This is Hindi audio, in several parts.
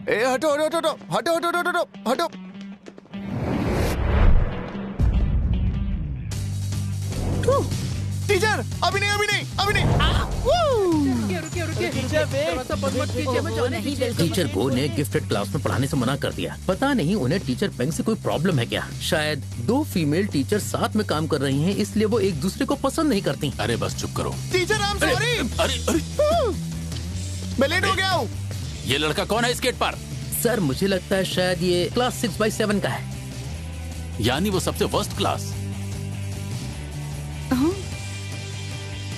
ए हटो हटो हटो हटो हटो हटो हटो हटो। टीचर अभी नहीं अभी नहीं अभी नहीं। टीचर गो ने गिफ्टेड क्लास में पढ़ाने से मना कर दिया। पता नहीं उन्हें टीचर पेंग से कोई प्रॉब्लम है क्या। शायद 2 फीमेल टीचर साथ में काम कर रही हैं, इसलिए वो एक दूसरे को पसंद नहीं करती। अरे बस चुप करो। Teacher I am sorry. अरे अरे मैं लेट हो गया हूँ। ये लड़का कौन है स्केट पर? सर मुझे लगता है शायद ये क्लास 6/7 का है। यानी वो सबसे वर्स्ट क्लास।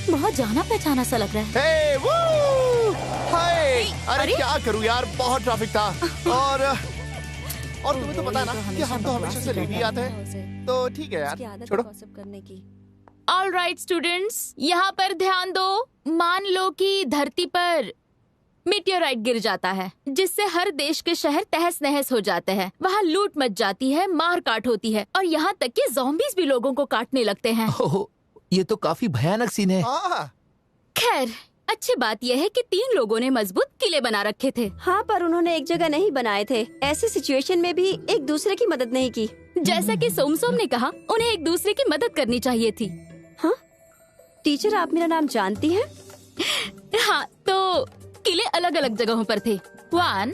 बहुत जाना पहचाना सा लग रहा है। हे वो हाय। अरे क्या करूँ यार, बहुत ट्रैफिक था। और तुम्हें तो पता है ना कि हम तो हमेशा से लेट ही आते हैं, तो ठीक है यार छोड़ो। ऑल राइट स्टूडेंट्स, यहाँ पर ध्यान दो। मान लो कि धरती पर मीटियोराइट गिर जाता है, जिससे हर देश के शहर तहस नहस हो जाते हैं। वहाँ लूट मच जाती है, मार काट होती है और यहाँ तक कि ज़ॉम्बीज़ भी लोगों को काटने लगते हैं। ये तो काफी भयानक सीन है। खैर, अच्छी बात यह है कि 3 लोगों ने मजबूत किले बना रखे थे। हाँ, पर उन्होंने एक जगह नहीं बनाए थे। ऐसी सिचुएशन में भी एक दूसरे की मदद नहीं की। जैसा कि सोमसोम ने कहा, उन्हें एक दूसरे की मदद करनी चाहिए थी। हाँ? टीचर, आप मेरा नाम जानती हैं? हाँ, तो किले अलग अलग जगहों पर थे। 1,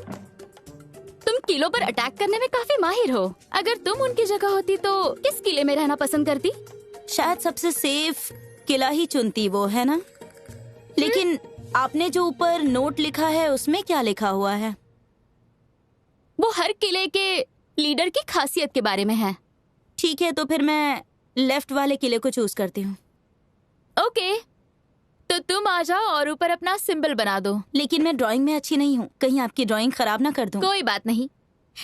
तुम किलों पर अटैक करने में काफी माहिर हो। अगर तुम उनकी जगह होती तो किस किले में रहना पसंद करती? शायद सबसे सेफ किला ही चुनती वो, है ना? लेकिन आपने जो ऊपर नोट लिखा है उसमें क्या लिखा हुआ है? वो हर किले के लीडर की खासियत के बारे में है। ठीक है, तो फिर मैं लेफ्ट वाले किले को चूज करती हूँ। ओके, तो तुम आ जाओ और ऊपर अपना सिंबल बना दो। लेकिन मैं ड्राइंग में अच्छी नहीं हूँ, कहीं आपकी ड्राइंग खराब ना कर दूं। कोई बात नहीं,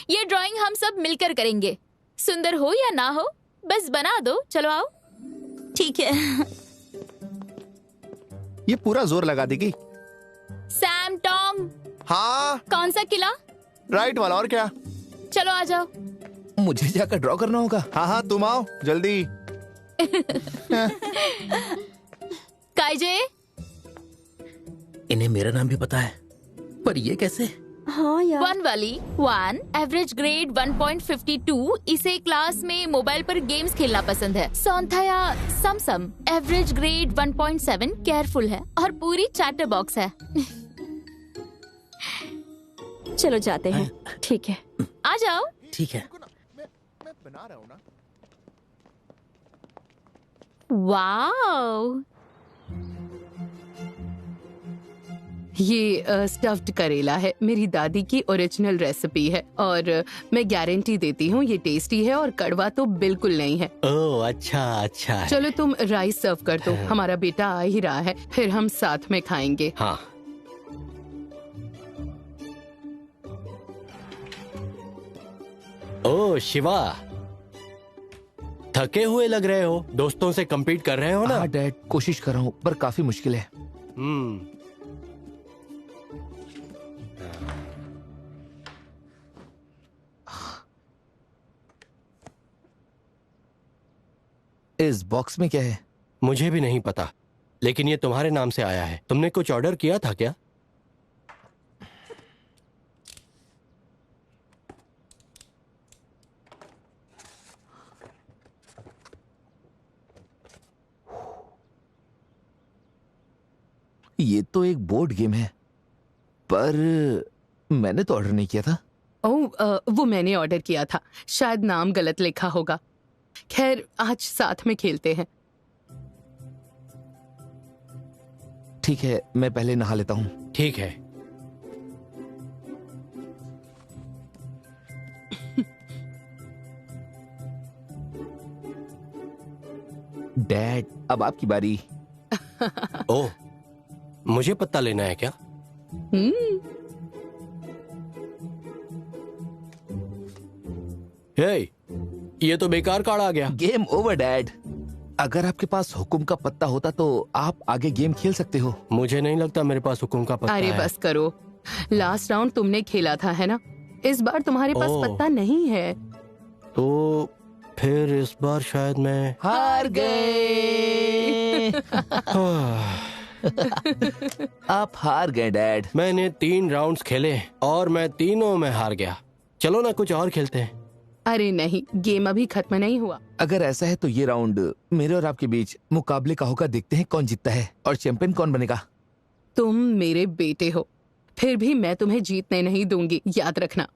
ये ड्राइंग हम सब मिलकर करेंगे। सुंदर हो या ना हो, बस बना दो। चलो आओ। ठीक है। ये पूरा जोर लगा देगी। Sam Tom. हाँ। कौन सा किला? राइट वाला। और क्या? चलो आ जाओ। मुझे जाकर ड्रॉ करना होगा। हाँ हाँ, तुम आओ जल्दी। काइजे, इन्हें मेरा नाम भी पता है, पर ये कैसे? हाँ यार। 1 वाली 1 एवरेज ग्रेड 1.52, इसे क्लास में मोबाइल पर गेम्स खेलना पसंद है। सौंथाया समसम एवरेज ग्रेड 1.7 केयरफुल है और पूरी चैटर बॉक्स है। चलो जाते हैं। ठीक है, आ जाओ। ठीक है। मैं बना रहा हूँ ना। वाओ, ये स्टफ्ड करेला है, मेरी दादी की ओरिजिनल रेसिपी है और मैं गारंटी देती हूँ ये टेस्टी है और कड़वा तो बिल्कुल नहीं है। ओह अच्छा अच्छा है। चलो तुम राइस सर्व कर दो, हमारा बेटा आ ही रहा है, फिर हम साथ में खाएंगे। हाँ। ओह शिवा, थके हुए लग रहे हो। दोस्तों से compete कर रहे हो ना? हाँ डैड, कोशिश कर रहा हूँ पर काफी मुश्किल है। इस बॉक्स में क्या है? मुझे भी नहीं पता, लेकिन ये तुम्हारे नाम से आया है। तुमने कुछ ऑर्डर किया था क्या? ये तो एक बोर्ड गेम है, पर मैंने तो ऑर्डर नहीं किया था। वो मैंने ऑर्डर किया था, शायद नाम गलत लिखा होगा। खैर, आज साथ में खेलते हैं। ठीक है, मैं पहले नहा लेता हूँ। ठीक है। डैड, अब आपकी बारी। ओह, मुझे पत्ता लेना है क्या? हे, ये तो बेकार कार्ड आ गया। Game over dad. अगर आपके पास हुक्म का पत्ता होता तो आप आगे गेम खेल सकते हो। मुझे नहीं लगता मेरे पास हुक्म का पत्ता अरे है। बस करो, लास्ट राउंड तुमने खेला था, है ना? इस बार तुम्हारे पास ओह। पत्ता नहीं है। तो फिर इस बार शायद मैं हार गए। आप हार गए डैड। मैंने 3 राउंड्स खेले और मैं तीनों में हार गया। चलो ना कुछ और खेलते हैं। अरे नहीं, गेम अभी खत्म नहीं हुआ। अगर ऐसा है तो ये राउंड मेरे और आपके बीच मुकाबले का होगा। देखते हैं कौन जीतता है और चैंपियन कौन बनेगा। तुम मेरे बेटे हो, फिर भी मैं तुम्हें जीतने नहीं दूंगी, याद रखना।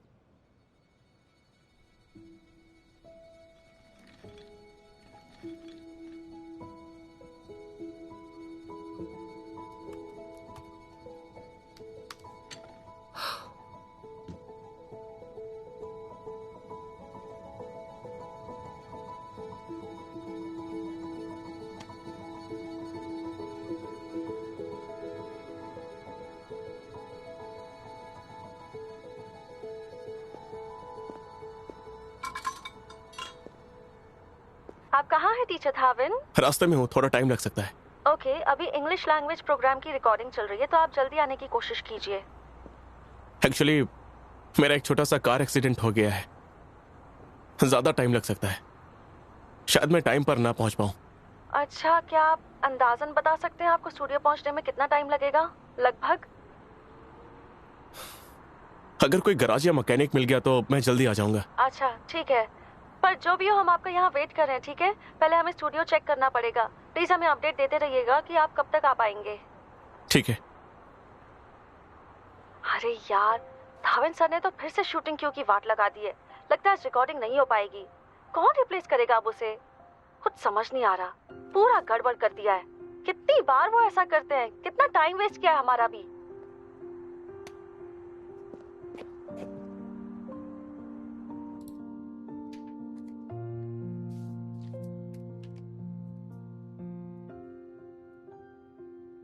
आप कहाँ हैं टीचर धाविन? रास्ते में हूँ, थोड़ा टाइम लग सकता है। ओके, अभी इंग्लिश लैंग्वेज प्रोग्राम की रिकॉर्डिंग चल रही है, तो आप जल्दी आने की कोशिश कीजिए। एक्चुअली मेरा एक छोटा सा कार एक्सीडेंट हो गया है, ज्यादा टाइम लग सकता है। शायद मैं टाइम पर ना पहुंच पाऊं। अच्छा, क्या आप अंदाजन बता सकते हैं आपको स्टूडियो पहुंचने में कितना टाइम लगेगा लगभग? अगर कोई गराज या मैकेनिक मिल गया तो मैं जल्दी आ जाऊंगा। अच्छा ठीक है, पर जो भी हो हम आपका यहाँ वेट कर रहे हैं, ठीक है? पहले हमें स्टूडियो चेक करना पड़ेगा। प्लीज हमें अपडेट देते रहिएगा कि आप कब तक आ पाएंगे। ठीक है। अरे यार, धाविन सर ने तो फिर से शूटिंग क्यों की वाट लगा दी है। लगता है रिकॉर्डिंग नहीं हो पाएगी। कौन रिप्लेस करेगा अब उसे? कुछ समझ नहीं आ रहा, पूरा गड़बड़ कर दिया है। कितनी बार वो ऐसा करते हैं, कितना टाइम वेस्ट किया है हमारा भी।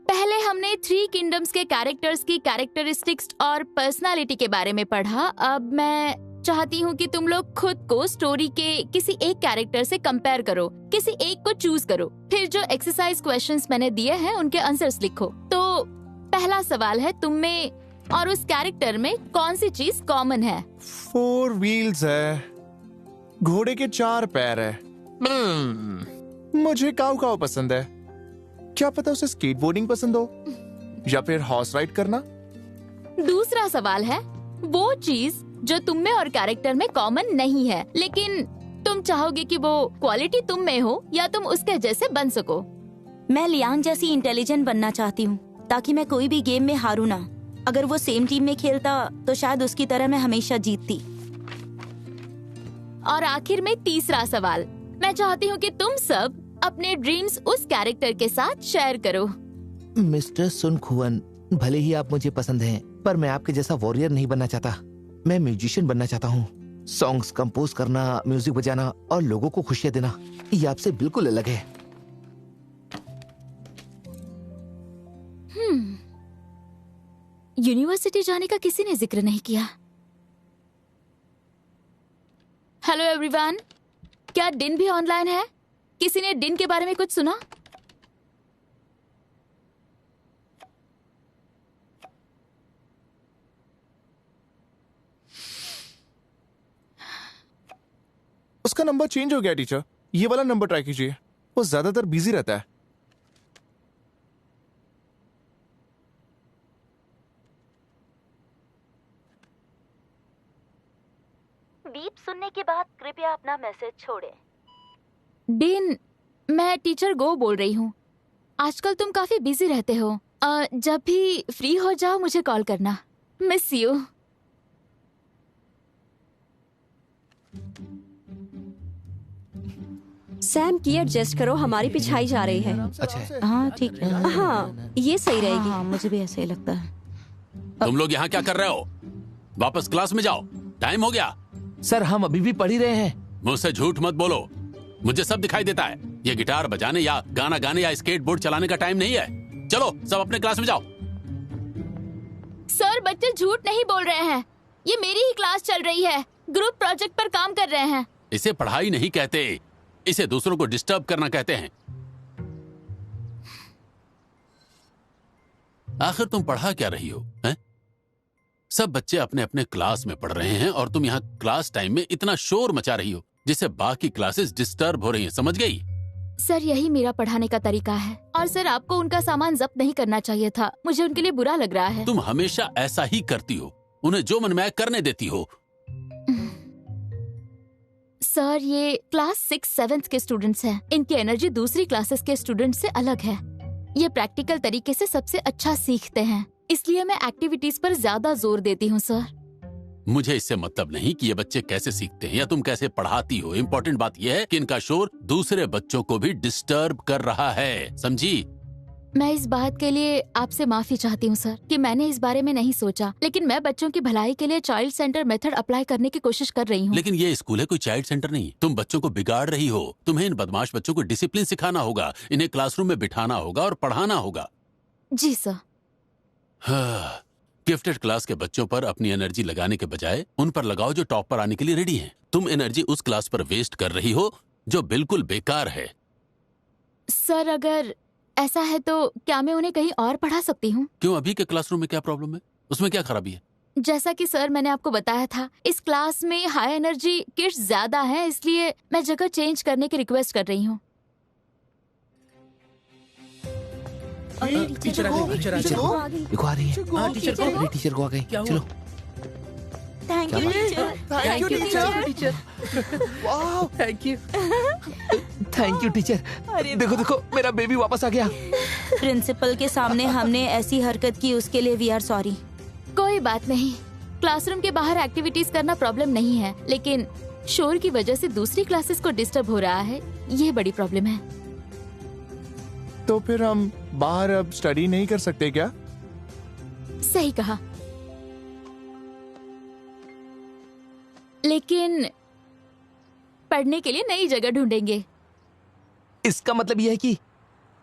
पहले हमने 3 किंगडम्स के कैरेक्टर्स की कैरेक्टरिस्टिक्स और पर्सनालिटी के बारे में पढ़ा। अब मैं चाहती हूँ कि तुम लोग खुद को स्टोरी के किसी एक कैरेक्टर से कंपेयर करो, किसी एक को चूज करो, फिर जो एक्सरसाइज क्वेश्चंस मैंने दिए हैं उनके आंसर्स लिखो। तो पहला सवाल है, तुम में और उस कैरेक्टर में कौन सी चीज कॉमन है? 4 व्हील्स है, घोड़े के 4 पैर है। मुझे काऊ काऊ पसंद है। क्या पता उसे स्केटबोर्डिंग पसंद हो या फिर हॉर्स राइड करना। दूसरा सवाल है, वो चीज जो तुम में और कैरेक्टर में कॉमन नहीं है, लेकिन तुम चाहोगे कि वो क्वालिटी तुम में हो या तुम उसके जैसे बन सको। मैं लियांग जैसी इंटेलिजेंट बनना चाहती हूँ, ताकि मैं कोई भी गेम में हारू ना। अगर वो सेम टीम में खेलता तो शायद उसकी तरह मैं हमेशा जीतती। और आखिर में तीसरा सवाल, मैं चाहती हूँ कि तुम सब अपने ड्रीम्स उस कैरेक्टर के साथ शेयर करो। मिस्टर सुन खुअन, भले ही आप मुझे पसंद हैं, पर मैं आपके जैसा वॉरियर नहीं बनना चाहता। मैं म्यूजिशियन बनना चाहता हूँ। सॉन्ग्स कंपोज करना, म्यूजिक बजाना और लोगों को खुशियाँ देना, ये आपसे बिल्कुल अलग है। यूनिवर्सिटी जाने का किसी ने जिक्र नहीं किया। हेलो एवरीवन, क्या डिन भी ऑनलाइन है? किसी ने डिन के बारे में कुछ सुना? उसका नंबर चेंज हो गया टीचर, ये वाला नंबर ट्राई कीजिए। वो ज्यादातर बिजी रहता है। बीप सुनने के बाद कृपया अपना मैसेज छोड़ें। डिन, मैं टीचर गो बोल रही हूँ। आजकल तुम काफी बिजी रहते हो, जब भी फ्री हो जाओ मुझे कॉल करना। Miss you. सैम की एडजस्ट करो, हमारी पिछाई जा रही है। अच्छा हाँ ठीक है। हाँ ये सही रहेगी। हाँ मुझे भी ऐसा ही लगता है। तुम लोग यहाँ क्या कर रहे हो? वापस क्लास में जाओ, टाइम हो गया। सर हम अभी भी पढ़ ही रहे हैं। मुझसे झूठ मत बोलो, मुझे सब दिखाई देता है। ये गिटार बजाने या गाना गाने या स्केटबोर्ड चलाने का टाइम नहीं है। चलो सब अपने क्लास में जाओ। सर बच्चे झूठ नहीं बोल रहे हैं, ये मेरी ही क्लास चल रही है। ग्रुप प्रोजेक्ट पर काम कर रहे हैं। इसे पढ़ाई नहीं कहते, इसे दूसरों को डिस्टर्ब करना कहते हैं। आखिर तुम पढ़ा क्या रही हो हैं? सब बच्चे अपने अपने क्लास में पढ़ रहे हैं और तुम यहाँ क्लास टाइम में इतना शोर मचा रही हो जिससे बाकी क्लासेस डिस्टर्ब हो रही हैं, समझ गई? सर यही मेरा पढ़ाने का तरीका है। और सर आपको उनका सामान जब्त नहीं करना चाहिए था, मुझे उनके लिए बुरा लग रहा है। तुम हमेशा ऐसा ही करती हो, उन्हें जो मन में आए करने देती हो। सर ये क्लास 6-7 के स्टूडेंट्स हैं। इनकी एनर्जी दूसरी क्लासेस के स्टूडेंट से अलग है। ये प्रैक्टिकल तरीके से सबसे अच्छा सीखते हैं, इसलिए मैं एक्टिविटीज पर ज्यादा जोर देती हूँ सर। मुझे इससे मतलब नहीं कि ये बच्चे कैसे सीखते हैं या तुम कैसे पढ़ाती हो। इम्पोर्टेंट बात यह है कि इनका शोर दूसरे बच्चों को भी डिस्टर्ब कर रहा है, समझी? मैं इस बात के लिए आपसे माफी चाहती हूँ सर कि मैंने इस बारे में नहीं सोचा, लेकिन मैं बच्चों की भलाई के लिए चाइल्ड सेंटर मेथड अप्लाई करने की कोशिश कर रही हूँ। लेकिन ये स्कूल है, कोई चाइल्ड सेंटर नहीं। तुम बच्चों को बिगाड़ रही हो। तुम्हें इन बदमाश बच्चों को डिसिप्लिन सिखाना होगा, इन्हें क्लासरूम में बिठाना होगा और पढ़ाना होगा। जी सर। गिफ्टेड क्लास के बच्चों पर अपनी एनर्जी लगाने के बजाय उन पर लगाओ जो टॉप पर आने के लिए रेडी हैं। तुम एनर्जी उस क्लास पर वेस्ट कर रही हो जो बिल्कुल बेकार है। सर अगर ऐसा है तो क्या मैं उन्हें कहीं और पढ़ा सकती हूँ? क्यों, अभी के क्लासरूम में क्या प्रॉब्लम है? उसमें क्या खराबी है? जैसा कि सर मैंने आपको बताया था, इस क्लास में हाई एनर्जी किड्स ज्यादा हैं, इसलिए मैं जगह चेंज करने की रिक्वेस्ट कर रही हूँ। टीचर आ गई, टीचर आ गई। देखो आ रही है। टीचर को आ गई। चलो। Thank you teacher. Thank you teacher. वाह thank you. Thank you teacher. देखो देखो मेरा बेबी वापस आ गया। प्रिंसिपल के सामने हमने ऐसी हरकत की, उसके लिए वी आर सॉरी। कोई बात नहीं, क्लासरूम के बाहर एक्टिविटीज करना प्रॉब्लम नहीं है, लेकिन शोर की वजह से दूसरी क्लासेस को डिस्टर्ब हो रहा है, ये बड़ी प्रॉब्लम है। तो फिर हम बाहर अब स्टडी नहीं कर सकते क्या? सही कहा, लेकिन पढ़ने के लिए नई जगह ढूंढेंगे। इसका मतलब यह है कि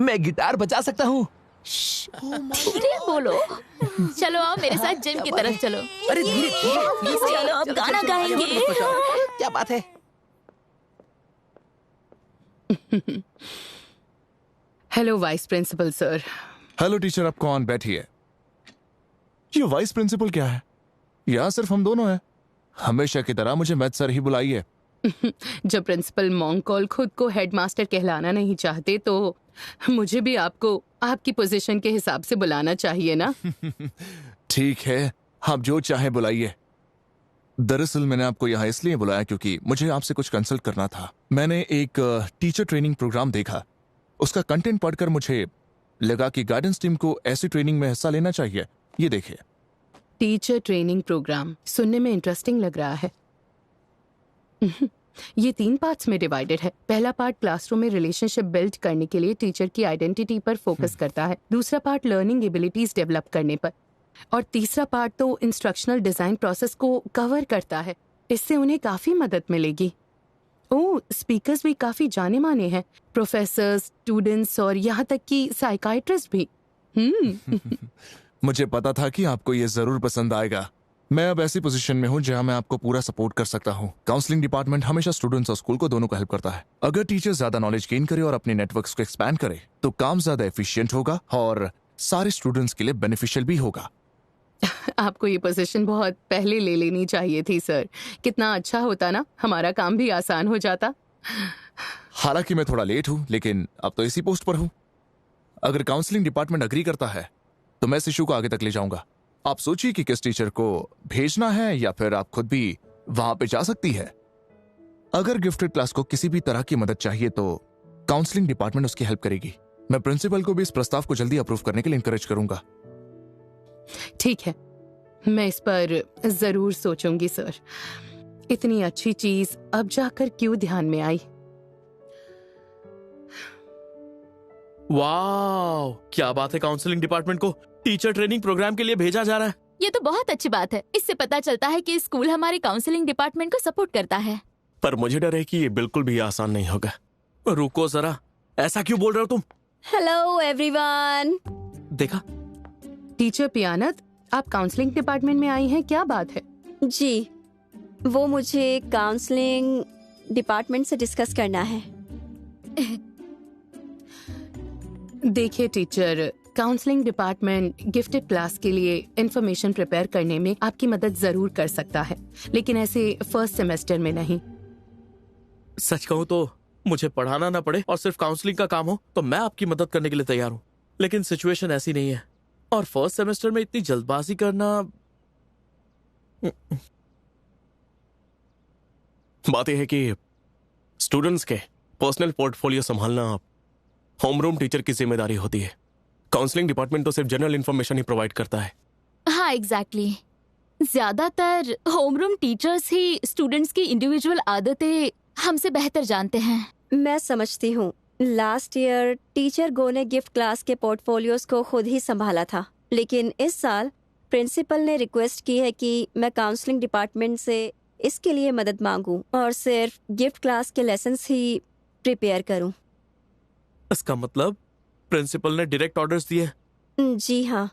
मैं गिटार बजा सकता हूँ। धीरे बोलो। चलो आओ मेरे साथ जिम की तरफ चलो। अरे धीरे चलो अब गाना गाएंगे। क्या बात है? Hello vice principal sir. Hello teacher, आप कौन? बैठिए। ये वाइस प्रिंसिपल क्या है? यहाँ सिर्फ हम दोनों हैं। हमेशा की तरह मुझे मैथ सर ही बुलाइए। जब प्रिंसिपल मोंगकॉल खुद को हेडमास्टर कहलाना नहीं चाहते तो मुझे भी आपको आपकी पोजीशन के हिसाब से बुलाना चाहिए ना। ठीक है, आप जो चाहे बुलाइए। दरअसल मैंने आपको यहाँ इसलिए बुलाया क्योंकि मुझे आपसे कुछ कंसल्ट करना था। मैंने एक टीचर ट्रेनिंग प्रोग्राम देखा, उसका कंटेंट पढ़कर मुझे लगा कि गाइडेंस टीम को ऐसी ट्रेनिंग में हिस्सा लेना चाहिए। ये देखिए। टीचर ट्रेनिंग प्रोग्राम सुनने में इंटरेस्टिंग लग रहा है। ये 3 पार्ट्स में डिवाइडेड है। पहला पार्ट क्लासरूम में रिलेशनशिप बिल्ड करने के लिए टीचर की आइडेंटिटी पर फोकस करता है, दूसरा पार्ट लर्निंग एबिलिटीज डेवलप करने पर, और तीसरा पार्ट तो इंस्ट्रक्शनल डिजाइन प्रोसेस को कवर करता है। इससे उन्हें काफी मदद मिलेगी। ओह, स्पीकर्स भी काफी जाने माने हैं, प्रोफेसर्स, स्टूडेंट्स और यहाँ तक कि साइकाइट्रिस्ट भी। मुझे पता था कि आपको ये जरूर पसंद आएगा। मैं अब ऐसी पोजीशन में हूँ जहाँ मैं आपको पूरा सपोर्ट कर सकता हूँ। काउंसलिंग डिपार्टमेंट हमेशा स्टूडेंट्स और स्कूल को दोनों को हेल्प करता है। अगर टीचर ज्यादा नॉलेज गेन करे और अपने नेटवर्क्स को एक्सपैंड करे तो काम ज्यादा एफिशिएंट होगा और सारे स्टूडेंट्स के लिए बेनिफिशियल भी होगा। आपको ये पोजीशन बहुत पहले ले लेनी चाहिए थी सर। कितना अच्छा होता ना, हमारा काम भी आसान हो जाता। हालांकि मैं थोड़ा लेट हूँ, लेकिन अब तो इसी पोस्ट पर हूँ। अगर काउंसलिंग डिपार्टमेंट अग्री करता है तो मैं इस इशू को आगे तक ले जाऊंगा। आप सोचिए कि किस टीचर को भेजना है या फिर आप खुद भी वहां पे जा सकती है। अगर गिफ्टेड क्लास को किसी भी तरह की मदद चाहिए तो काउंसलिंग डिपार्टमेंट उसकी हेल्प करेगी। मैं प्रिंसिपल को भी इस प्रस्ताव को जल्दी अप्रूव करने के लिए इंकरेज करूंगा। ठीक है, मैं इस पर जरूर सोचूंगी सर। इतनी अच्छी चीज अब जाकर क्यों ध्यान में आई। वाह, क्या बात है, काउंसलिंग डिपार्टमेंट को टीचर ट्रेनिंग प्रोग्राम के लिए भेजा जा रहा है। ये तो बहुत अच्छी बात है। इससे पता चलता है कि स्कूल हमारे काउंसलिंग डिपार्टमेंट को सपोर्ट करता है। पर मुझे डर है कि ये बिल्कुल भी आसान नहीं होगा। रुको जरा, ऐसा क्यों बोल रहे हो तुम? Hello everyone. देखा? टीचर पियानत, आप काउंसलिंग डिपार्टमेंट में आई हैं, क्या बात है? जी, वो मुझे काउंसलिंग डिपार्टमेंट से डिस्कस करना है। देखिए teacher, counselling department gifted class के लिए इंफॉर्मेशन प्रिपेयर करने में आपकी मदद जरूर कर सकता है, लेकिन ऐसे फर्स्ट सेमेस्टर में नहीं। सच कहूँ तो मुझे पढ़ाना ना पड़े और सिर्फ काउंसलिंग का काम हो तो मैं आपकी मदद करने के लिए तैयार हूँ, लेकिन सिचुएशन ऐसी नहीं है और फर्स्ट सेमेस्टर में इतनी जल्दबाजी करना। बात यह है कि स्टूडेंट्स के पर्सनल पोर्टफोलियो संभालना होम रूम टीचर की जिम्मेदारी होती है। काउंसलिंग डिपार्टमेंट तो सिर्फ जनरल इंफॉर्मेशन ही प्रोवाइड करता है। हाँ एग्जैक्टली। ज्यादातर होमरूम टीचर्स ही स्टूडेंट्स की इंडिविजुअल आदतें हमसे बेहतर जानते हैं। मैं समझती हूँ। लास्ट ईयर टीचर गो ने गिफ्ट क्लास के पोर्टफोलियोज को खुद ही संभाला था, लेकिन इस साल प्रिंसिपल ने रिक्वेस्ट की है कि मैं काउंसलिंग डिपार्टमेंट से इसके लिए मदद मांगूं और सिर्फ गिफ्ट क्लास के लेसन्स ही प्रिपेयर करूं। इसका मतलब प्रिंसिपल ने डायरेक्ट ऑर्डर्स दिए? जी हाँ।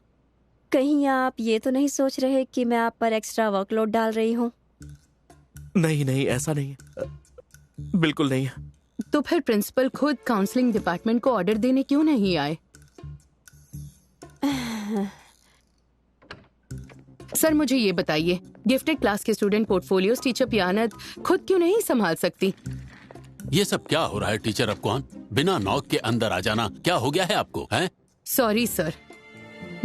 कहीं आप ये तो नहीं सोच रहे कि मैं आप पर एक्स्ट्रा वर्कलोड डाल रही हूँ? नहीं नहीं, ऐसा नहीं है, बिल्कुल नहीं है। तो फिर प्रिंसिपल खुद काउंसलिंग डिपार्टमेंट को ऑर्डर देने क्यों नहीं आए? सर मुझे ये बताइए, गिफ्टेड क्लास के स्टूडेंट पोर्टफोलियोज टीचर पियानत खुद क्यों नहीं संभाल सकती? ये सब क्या हो रहा है टीचर अफकॉन? बिना नॉक के अंदर आ जाना, क्या हो गया है आपको? हैं? सॉरी सर,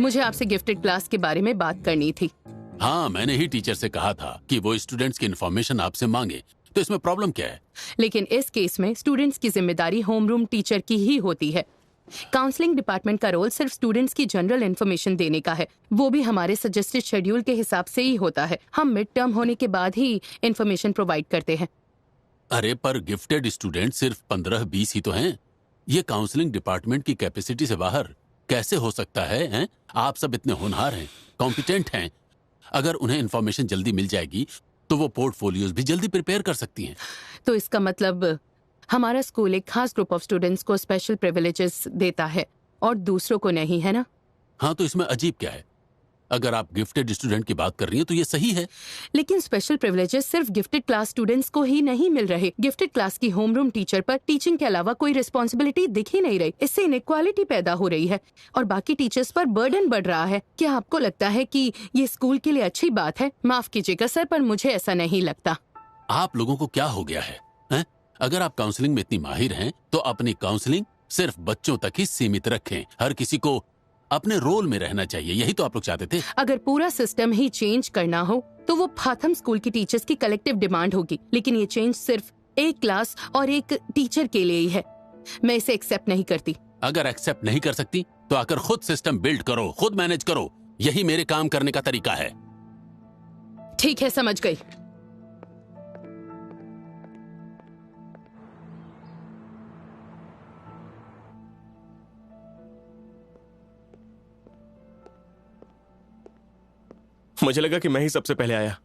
मुझे आपसे गिफ्टेड क्लास के बारे में बात करनी थी। हाँ, मैंने ही टीचर से कहा था कि वो स्टूडेंट्स की इन्फॉर्मेशन आपसे मांगे, तो इसमें प्रॉब्लम क्या है? लेकिन इस केस में स्टूडेंट्स की जिम्मेदारी होम रूम टीचर की ही होती है। काउंसलिंग डिपार्टमेंट का रोल सिर्फ स्टूडेंट्स की जनरल इन्फॉर्मेशन देने का है, वो भी हमारे सजेस्टेड शेड्यूल के हिसाब से ही होता है। हम मिड टर्म होने के बाद ही इन्फॉर्मेशन प्रोवाइड करते हैं। अरे पर गिफ्टेड स्टूडेंट सिर्फ 15-20 ही तो हैं। ये काउंसलिंग डिपार्टमेंट की कैपेसिटी से बाहर कैसे हो सकता है? हैं? आप सब इतने होनहार हैं, कॉम्पिटेंट हैं। अगर उन्हें इन्फॉर्मेशन जल्दी मिल जाएगी तो वो पोर्टफोलियोज भी जल्दी प्रिपेयर कर सकती हैं। तो इसका मतलब हमारा स्कूल एक खास ग्रुप ऑफ स्टूडेंट्स को स्पेशल प्रिविलेजेस देता है और दूसरों को नहीं, है ना? हाँ, तो इसमें अजीब क्या है? अगर आप गिफ्टेड स्टूडेंट की बात कर रही हैं तो ये सही है। लेकिन स्पेशल प्रिविलेजेस सिर्फ गिफ्टेड क्लास स्टूडेंट्स को ही नहीं मिल रहे। गिफ्टेड क्लास की होम रूम टीचर पर टीचिंग के अलावा कोई रिस्पॉन्सिबिलिटी दिख ही नहीं रही। इससे इनइक्वालिटी पैदा हो रही है और बाकी टीचर्स पर बर्डन बढ़ रहा है। क्या आपको लगता है कि ये स्कूल के लिए अच्छी बात है? माफ कीजिएगा सर, पर मुझे ऐसा नहीं लगता। आप लोगों को क्या हो गया है? अगर आप काउंसलिंग में इतनी माहिर हैं तो अपनी काउंसलिंग सिर्फ बच्चों तक ही सीमित रखें। हर किसी को अपने रोल में रहना चाहिए, यही तो आप लोग चाहते थे। अगर पूरा सिस्टम ही चेंज करना हो तो वो फाथम स्कूल की टीचर्स की कलेक्टिव डिमांड होगी, लेकिन ये चेंज सिर्फ एक क्लास और एक टीचर के लिए ही है। मैं इसे एक्सेप्ट नहीं करती। अगर एक्सेप्ट नहीं कर सकती तो आकर खुद सिस्टम बिल्ड करो, खुद मैनेज करो। यही मेरे काम करने का तरीका है। ठीक है, समझ गई। मुझे लगा कि मैं ही सबसे पहले आया।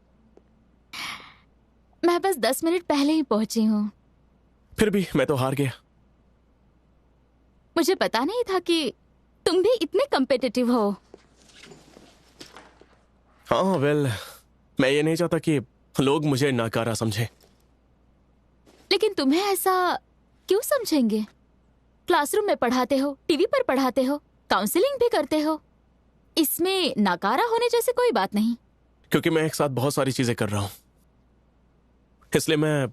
मैं बस 10 मिनट पहले ही पहुंची हूँ। फिर भी मैं तो हार गया। मुझे पता नहीं था कि तुम भी इतने कम्पिटिटिव हो। हाँ वेल, मैं ये नहीं चाहता कि लोग मुझे नाकारा समझे। लेकिन तुम्हें ऐसा क्यों समझेंगे? क्लासरूम में पढ़ाते हो, टीवी पर पढ़ाते हो, काउंसलिंग भी करते हो। इसमें नाकारा होने जैसे कोई बात नहीं। क्योंकि मैं एक साथ बहुत सारी चीजें कर रहा हूं, इसलिए मैं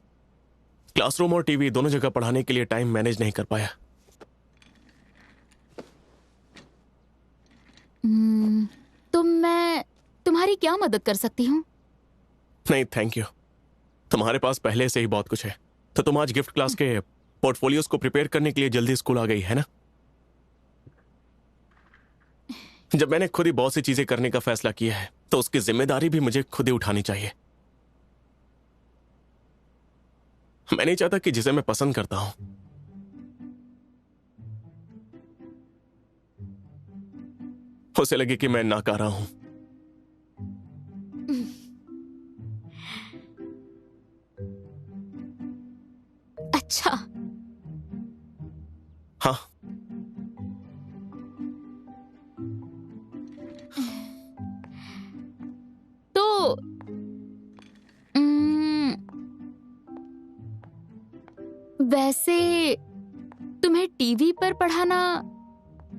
क्लासरूम और टीवी दोनों जगह पढ़ाने के लिए टाइम मैनेज नहीं कर पाया। तो मैं तुम्हारी क्या मदद कर सकती हूँ? नहीं थैंक यू, तुम्हारे पास पहले से ही बहुत कुछ है। तो तुम आज गिफ्ट क्लास के पोर्टफोलियोज को प्रिपेयर करने के लिए जल्दी स्कूल आ गई है ना? जब मैंने खुद ही बहुत सी चीजें करने का फैसला किया है तो उसकी जिम्मेदारी भी मुझे खुद ही उठानी चाहिए। मैं नहीं चाहता कि जिसे मैं पसंद करता हूं उसे लगे कि मैं नाकारा हूं। अच्छा, हाँ, तो वैसे तुम्हें टीवी पर पढ़ाना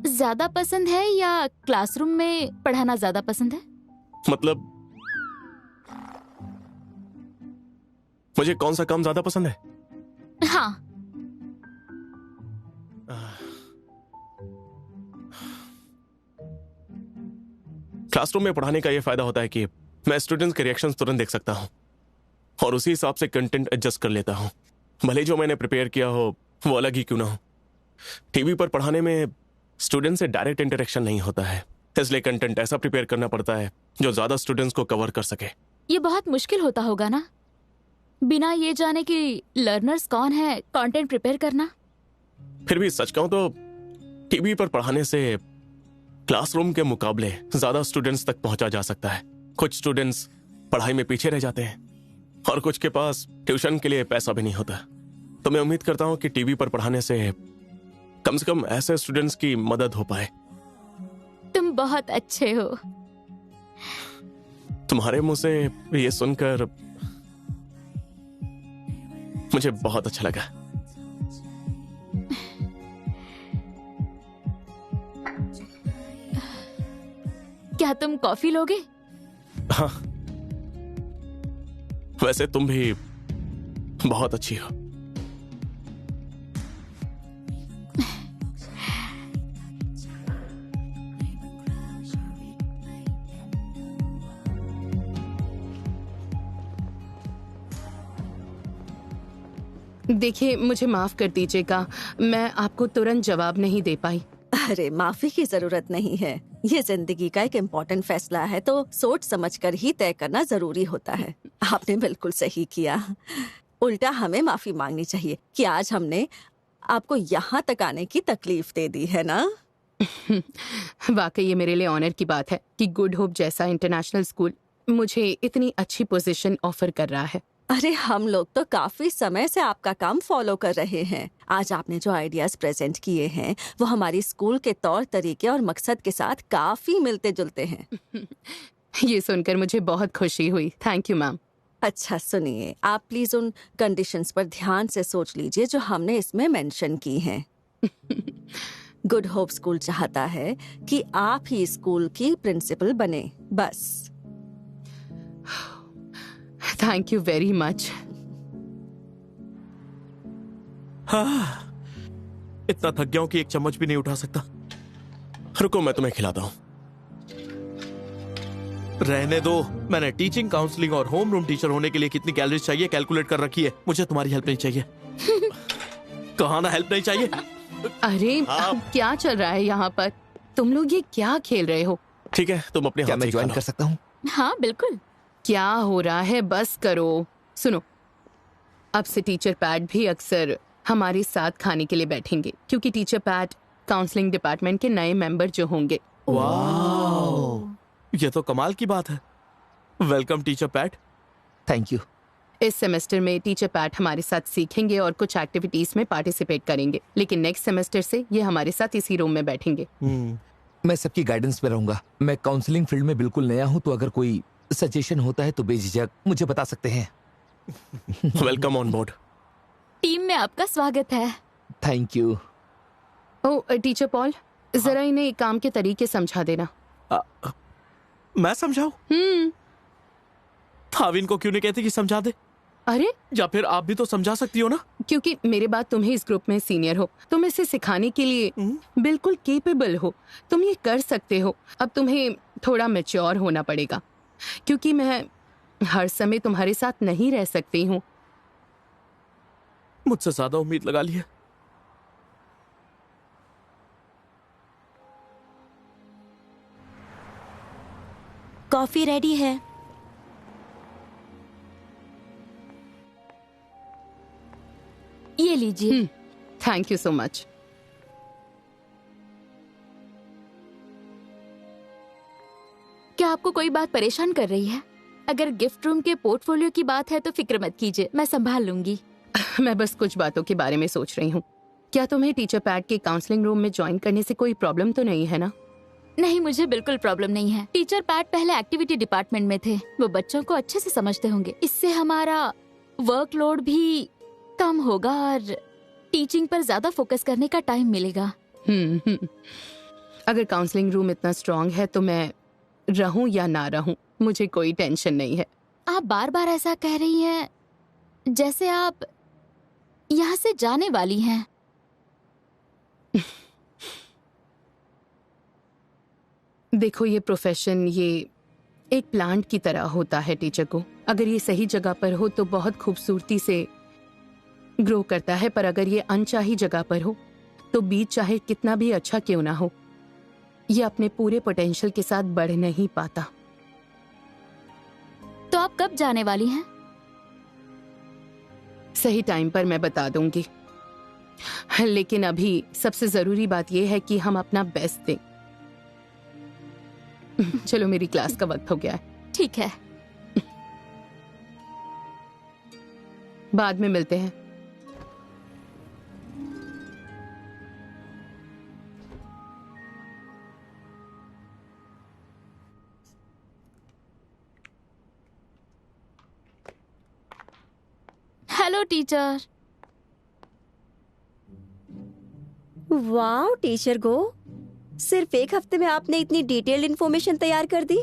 ज्यादा पसंद है या क्लासरूम में पढ़ाना ज्यादा पसंद है? मतलब मुझे कौन सा काम ज्यादा पसंद है? हाँ, क्लासरूम में पढ़ाने का यह फायदा होता है कि मैं स्टूडेंट्स के रिएक्शंस तुरंत देख सकता हूं और उसी हिसाब से कंटेंट एडजस्ट कर लेता हूं, भले जो मैंने प्रिपेयर किया हो वो अलग ही क्यों ना हो। टीवी पर पढ़ाने में स्टूडेंट से डायरेक्ट इंटरेक्शन नहीं होता है, इसलिए कंटेंट ऐसा प्रिपेयर करना पड़ता है जो ज्यादा स्टूडेंट्स को कवर कर सके। ये बहुत मुश्किल होता होगा ना, बिना ये जाने कि लर्नर्स कौन है कंटेंट प्रिपेयर करना। फिर भी सच कहूं तो टीवी पर पढ़ाने से क्लासरूम के मुकाबले ज्यादा स्टूडेंट्स तक पहुंचा जा सकता है। कुछ स्टूडेंट्स पढ़ाई में पीछे रह जाते हैं और कुछ के पास ट्यूशन के लिए पैसा भी नहीं होता। तो मैं उम्मीद करता हूं कि टीवी पर पढ़ाने से कम ऐसे स्टूडेंट्स की मदद हो पाए। तुम बहुत अच्छे हो। तुम्हारे मुंह से ये सुनकर मुझे बहुत अच्छा लगा। क्या तुम कॉफी लोगे? हाँ, वैसे तुम भी बहुत अच्छी हो। देखिए, मुझे माफ कर दीजिएगा, मैं आपको तुरंत जवाब नहीं दे पाई। अरे माफी की जरूरत नहीं है, ये जिंदगी का एक इम्पोर्टेंट फैसला है तो सोच समझकर ही तय करना जरूरी होता है। आपने बिल्कुल सही किया। उल्टा हमें माफी मांगनी चाहिए कि आज हमने आपको यहाँ तक आने की तकलीफ दे दी है ना। वाकई ये मेरे लिए ऑनर की बात है कि गुड होप जैसा इंटरनेशनल स्कूल मुझे इतनी अच्छी पोजीशन ऑफर कर रहा है। अरे हम लोग तो काफी समय से आपका काम फॉलो कर रहे हैं। आज आपने जो आइडियाज प्रेजेंट किए हैं वो हमारी स्कूल के तौर तरीके और मकसद के साथ काफी मिलते जुलते हैं। ये सुनकर मुझे बहुत खुशी हुई। Thank you ma'am. अच्छा सुनिए, आप प्लीज उन कंडीशंस पर ध्यान से सोच लीजिए जो हमने इसमें मेंशन की हैं। गुड होप स्कूल चाहता है कि आप ही स्कूल की प्रिंसिपल बने, बस। Thank you very much. हाँ, इतना थक गया हूं कि एक चम्मच भी नहीं उठा सकता। रुको, मैं तुम्हें खिलाता हूं। रहने दो, मैंने टीचिंग, काउंसलिंग और होम रूम टीचर होने के लिए कितनी कैलोरीज चाहिए कैलकुलेट कर रखी है। मुझे तुम्हारी हेल्प नहीं चाहिए। कहा ना हेल्प नहीं चाहिए। अरे क्या चल रहा है यहाँ पर? तुम लोग ये क्या खेल रहे हो? ठीक है, तुम अपने क्या हाथ मैं से ज्वाइन खा कर लो। सकता हूँ? हाँ बिल्कुल। क्या हो रहा है? बस करो। सुनो, अब से टीचर पैड भी अक्सर हमारे साथ खाने के लिए बैठेंगे क्योंकि टीचर पैड काउंसलिंग डिपार्टमेंट के नए मेंबर जो होंगे। ये तो कमाल की बात है। Welcome teacher PAT. Thank you. इस सेमेस्टर में टीचर पैट हमारे साथ सीखेंगे और कुछ एक्टिविटीज में पार्टिसिपेट करेंगे, लेकिन नेक्स्ट सेमेस्टर से ये हमारे साथ इसी रूम में बैठेंगे। मैं सबकी गाइडेंस में रहूंगा। मैं काउंसलिंग फील्ड में बिल्कुल नया हूँ, तो अगर कोई सजेशन होता है तो बेझिझक मुझे बता सकते हैं। Welcome on board. टीम में आपका स्वागत है। Thank you. Oh teacher Paul, जरा इन्हें काम के तरीके समझा देना। मैं समझाऊं? थाविन को क्यों नहीं कहती कि समझा दे? अरे या फिर आप भी तो समझा सकती हो ना। क्योंकि मेरे बाद तुम्हें इस ग्रुप में सीनियर हो, तुम इसे सिखाने के लिए बिल्कुल केपेबल हो, तुम ये कर सकते हो। अब तुम्हें थोड़ा मैच्योर होना पड़ेगा क्योंकि मैं हर समय तुम्हारे साथ नहीं रह सकती हूँ। मुझसे ज्यादा उम्मीद लगा ली है। कॉफी रेडी है। ये लीजिए। Thank you so much. क्या आपको कोई बात परेशान कर रही है? अगर गिफ्ट रूम के पोर्टफोलियो की बात है तो फिक्र मत कीजिए, मैं संभाल लूंगी। मैं बस कुछ बातों के बारे में सोच रही हूँ। क्या तुम्हें टीचर पैड के काउंसलिंग रूम में ज्वाइन करने से कोई प्रॉब्लम तो नहीं है ना? नहीं, मुझे बिल्कुल प्रॉब्लम नहीं है। टीचर पैड पहले एक्टिविटी डिपार्टमेंट में थे, वो बच्चों को अच्छे से समझते होंगे। इससे हमारा वर्कलोड भी कम होगा और टीचिंग पर ज्यादा फोकस करने का टाइम मिलेगा। अगर काउंसलिंग रूम इतना स्ट्रांग है तो मैं रहूं या ना रहूं, मुझे कोई टेंशन नहीं है। आप बार बार ऐसा कह रही हैं जैसे आप यहाँ से जाने वाली हैं। देखो, ये प्रोफेशन ये एक प्लांट की तरह होता है टीचर को। अगर ये सही जगह पर हो तो बहुत खूबसूरती से ग्रो करता है, पर अगर ये अनचाही जगह पर हो तो बीज चाहे कितना भी अच्छा क्यों ना हो, ये अपने पूरे पोटेंशियल के साथ बढ़ नहीं पाता। तो आप कब जाने वाली हैं? सही टाइम पर मैं बता दूंगी, लेकिन अभी सबसे जरूरी बात यह है कि हम अपना बेस्ट दें। चलो, मेरी क्लास का वक्त हो गया है। ठीक है, बाद में मिलते हैं। Hello teacher. वाह टीचर गो, सिर्फ एक हफ्ते में आपने इतनी डिटेल्ड इन्फॉर्मेशन तैयार कर दी।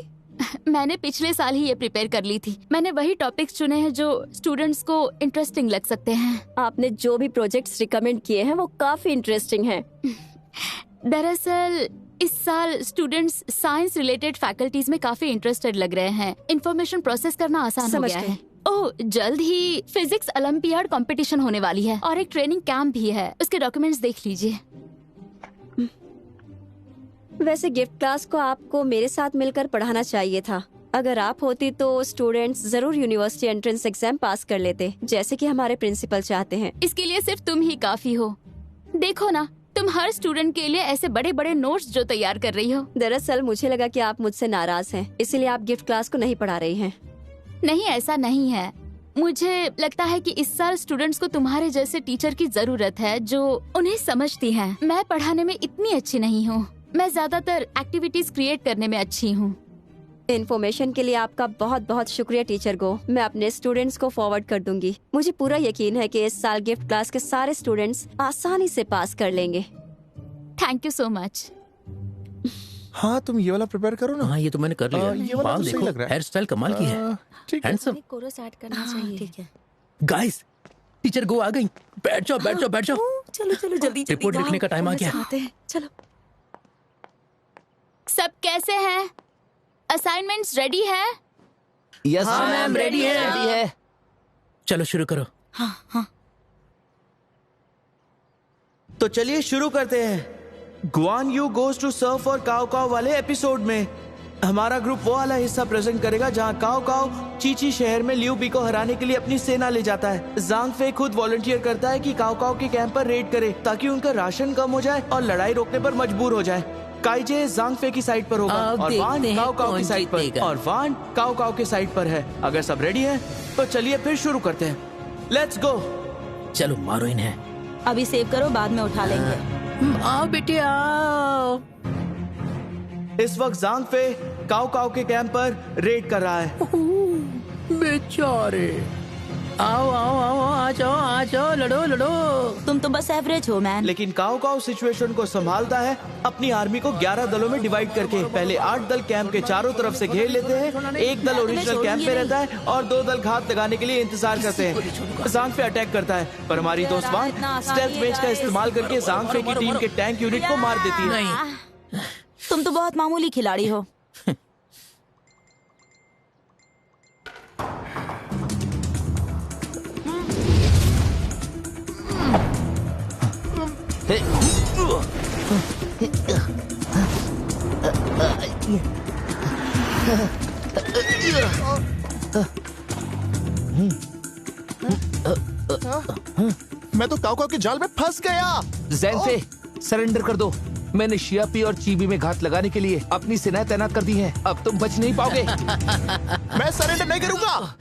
मैंने पिछले साल ही ये प्रिपेयर कर ली थी। मैंने वही टॉपिक्स चुने हैं जो स्टूडेंट्स को इंटरेस्टिंग लग सकते हैं। आपने जो भी प्रोजेक्ट्स रिकमेंड किए हैं वो काफी इंटरेस्टिंग हैं। दरअसल इस साल स्टूडेंट्स साइंस रिलेटेड फैकल्टीज में काफी इंटरेस्टेड लग रहे हैं। इंफॉर्मेशन प्रोसेस करना आसान हो समझ गया गई। है। ओह, जल्द ही फिजिक्स ओलंपियाड कंपटीशन होने वाली है और एक ट्रेनिंग कैंप भी है। उसके डॉक्यूमेंट्स देख लीजिए। वैसे गिफ्ट क्लास को आपको मेरे साथ मिलकर पढ़ाना चाहिए था। अगर आप होती तो स्टूडेंट्स जरूर यूनिवर्सिटी एंट्रेंस एग्जाम पास कर लेते, जैसे कि हमारे प्रिंसिपल चाहते हैं। इसके लिए सिर्फ तुम ही काफी हो। देखो ना, तुम हर स्टूडेंट के लिए ऐसे बड़े बड़े नोट्स जो तैयार कर रही हो। दरअसल मुझे लगा कि आप मुझसे नाराज हैं, इसीलिए आप गिफ्ट क्लास को नहीं पढ़ा रही हैं। नहीं, ऐसा नहीं है। मुझे लगता है कि इस साल स्टूडेंट्स को तुम्हारे जैसे टीचर की जरूरत है जो उन्हें समझती हैं। मैं पढ़ाने में इतनी अच्छी नहीं हूँ। मैं ज्यादातर एक्टिविटीज क्रिएट करने में अच्छी हूँ। इन्फॉर्मेशन के लिए आपका बहुत बहुत शुक्रिया टीचर गो। मैं अपने स्टूडेंट्स को फॉरवर्ड कर दूंगी। मुझे पूरा यकीन है कि इस साल गिफ्ट क्लास के सारे स्टूडेंट्स आसानी से पास कर लेंगे। Thank you so much. हाँ, तुम ये वाला प्रिपेयर करो ना। हाँ, ये तो मैंने कर लिया। ये वाला बाल तो सही देखो, लग रहा है। हेयर स्टाइल कमाल की है। ठीक है। हैंडसम। कोरस ऐड करना चाहिए। ठीक है। गाइस, टीचर गो आ गई। बैठ जाओ, बैठ जाओ, बैठ जाओ। चलो चलो जल्दी जल्दी। रिपोर्ट लिखने का टाइम आ गया। आते हैं, चलो। सब कैसे हैं? असाइनमेंट्स रेडी है? यस हाँ, मैम, ready है। रेडी है। चलो शुरू करो। हाँ हाँ। तो चलिए शुरू करते हैं। Guan you goes to surf और काव काव वाले एपिसोड में हमारा ग्रुप वो वाला हिस्सा प्रेजेंट करेगा जहां काव काव चीची शहर में लियू बी को हराने के लिए अपनी सेना ले जाता है। जांग फे खुद वॉलंटियर करता है कि काव काव के कैंप पर रेड करे ताकि उनका राशन कम हो जाए और लड़ाई रोकने पर मजबूर हो जाए। काइजे जांग फे की साइड पर होगा अब और वान देखते हैं काव काव कौन की साइड पर जीतेगा। और वान काव काव के साइड पर है। अगर सब रेडी है तो चलिए फिर शुरू करते हैं। Let's go. चलो, मारो इन्हें। अभी सेव करो, बाद में उठा लेंगे। आओ बेटे आओ। इस वक्त जांग फे काव काव के कैंप पर रेड कर रहा है। बेचारे। आओ आओ आओ, आ जाओ आ जाओ, लड़ो लड़ो। तुम तो बस एवरेज हो मैन। लेकिन काव काव सिचुएशन को संभालता है अपनी आर्मी को 11 दलों में डिवाइड करके। पहले 8 दल कैंप के चारों तरफ से घेर लेते हैं, एक दल ओरिजिनल कैंप में रहता है और 2 दल घात लगाने के लिए इंतजार करते हैं। जांग फे अटैक करता है पर हमारी दोस्त वान स्टेल्थ रेंज का इस्तेमाल करके जांग फे की टीम के टैंक यूनिट को मार देती है। नहीं, तुम तो बहुत मामूली खिलाड़ी हो। मैं तो काओ काओ के जाल में फंस गया। ज़ैंफे, सरेंडर कर दो। मैंने शियापी और चीबी में घात लगाने के लिए अपनी सेनाएं तैनात कर दी हैं। अब तुम बच नहीं पाओगे। मैं सरेंडर नहीं करूंगा।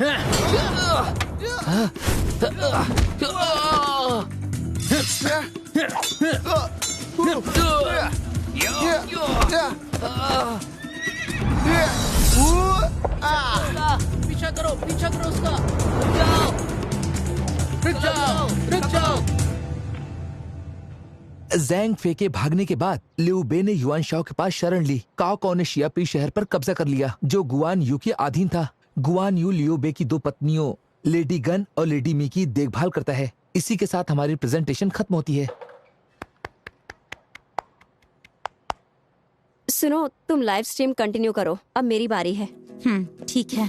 पीछा करो उसका। रुक जाओ। ज़ैंग फे के भागने के बाद लिऊ बे ने युआन शाओ के पास शरण ली। काओ काओ ने शियापी शहर पर कब्जा कर लिया, जो गुआन यू के अधीन था। गुआन यू लिऊ बे की 2 पत्नियों लेडी गन और लेडी मी की देखभाल करता है। इसी के साथ हमारी प्रेजेंटेशन खत्म होती है। सुनो, तुम लाइव स्ट्रीम कंटिन्यू करो, अब मेरी बारी है। ठीक है।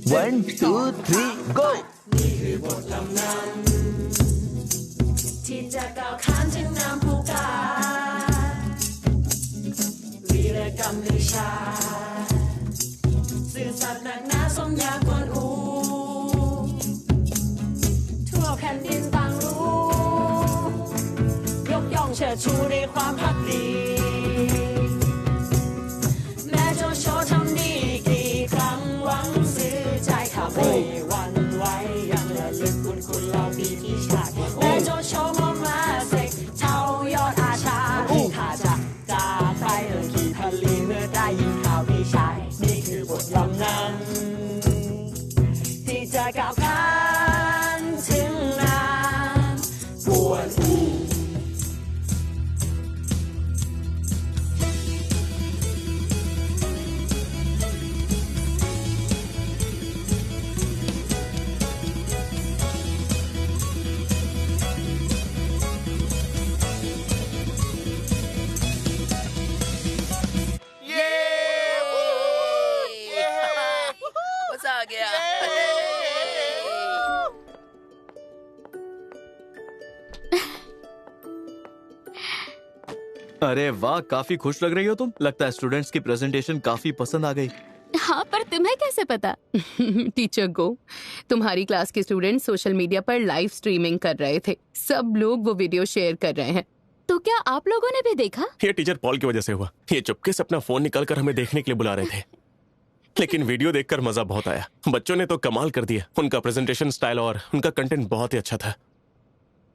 One, 2, 3, go! ที่จะก้าวข้ามถึงน้ำผู้กาวีรกรรมลือชาสื่อสัตย์หนักหนาสมยากวนอูทั่วแผ่นดินต่างรู้ยกย่องเชิดชูในความภักดีแม้โจโฉทำดีกี่ครั้งหวังซื้อใจข้าไม่หวั่นไหวยังระลึกคุณเหล่าปีที่ชาติแม้โจโฉมาเสกเท่ายอดอาชาข้าจะจากไปขี่พลีเมื่อได้ยินข่าวพี่ชายนี่คือบทลำนั้นที่จะก้าวข้ามถึงน้ำปวดอู मजा आ गया। अरे वाह, काफी खुश लग रही हो तुम। लगता है स्टूडेंट्स की प्रेजेंटेशन काफी पसंद आ गई। हाँ, पर तुम्हें कैसे पता? टीचर गो, तुम्हारी क्लास के स्टूडेंट सोशल मीडिया पर लाइव स्ट्रीमिंग कर रहे थे। सब लोग वो वीडियो शेयर कर रहे हैं। तो क्या आप लोगों ने भी देखा? ये टीचर पॉल की वजह से हुआ। ये चुपके से अपना फोन निकाल कर हमें देखने के लिए बुला रहे थे, लेकिन वीडियो देखकर मजा बहुत आया। बच्चों ने तो कमाल कर दिया। उनका प्रेजेंटेशन स्टाइल और उनका कंटेंट बहुत ही अच्छा था।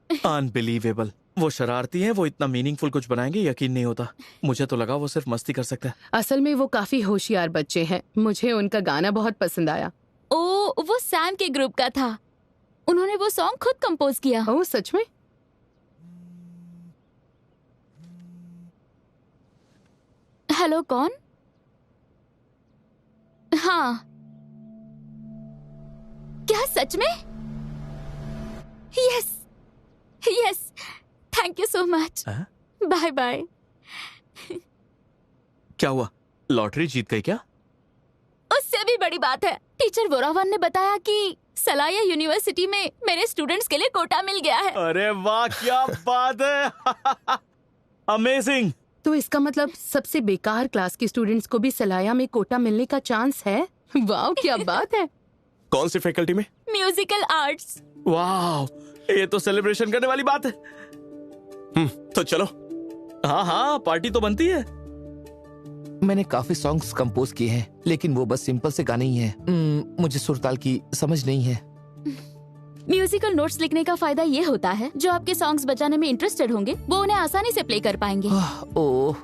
अनबिलीवेबल। वो शरारती हैं, वो इतना मीनिंगफुल कुछ बनाएंगे यकीन नहीं होता। मुझे तो लगा वो सिर्फ मस्ती कर सकता है। असल में वो काफी होशियार बच्चे हैं। मुझे उनका गाना बहुत पसंद आया। ओ, वो सैम के ग्रुप का था। उन्होंने वो सॉन्ग खुद कंपोज किया। ओह, सच में? हेलो, कौन? हाँ, क्या सच में? Yes yes, thank you so much. Bye bye. क्या हुआ, लॉटरी जीत गई क्या? उससे भी बड़ी बात है, टीचर वोरावन ने बताया कि सलाया यूनिवर्सिटी में मेरे स्टूडेंट्स के लिए कोटा मिल गया है। अरे वाह, क्या बात है। अमेजिंग। तो इसका मतलब सबसे बेकार क्लास के स्टूडेंट्स को भी सलाया में कोटा मिलने का चांस है। वाह, क्या बात है। कौन सी फैकल्टी में? Musical arts. वाह, ये तो सेलिब्रेशन करने वाली बात है। तो चलो। हाँ हाँ, पार्टी तो बनती है। मैंने काफी सॉन्ग्स कंपोज किए हैं, लेकिन वो बस सिंपल से गाने ही हैं। मुझे सुरताल की समझ नहीं है। म्यूजिकल नोट्स लिखने का फायदा ये होता है, जो आपके सॉन्ग्स बजाने में इंटरेस्टेड होंगे वो उन्हें आसानी से प्ले कर पाएंगे। ओह,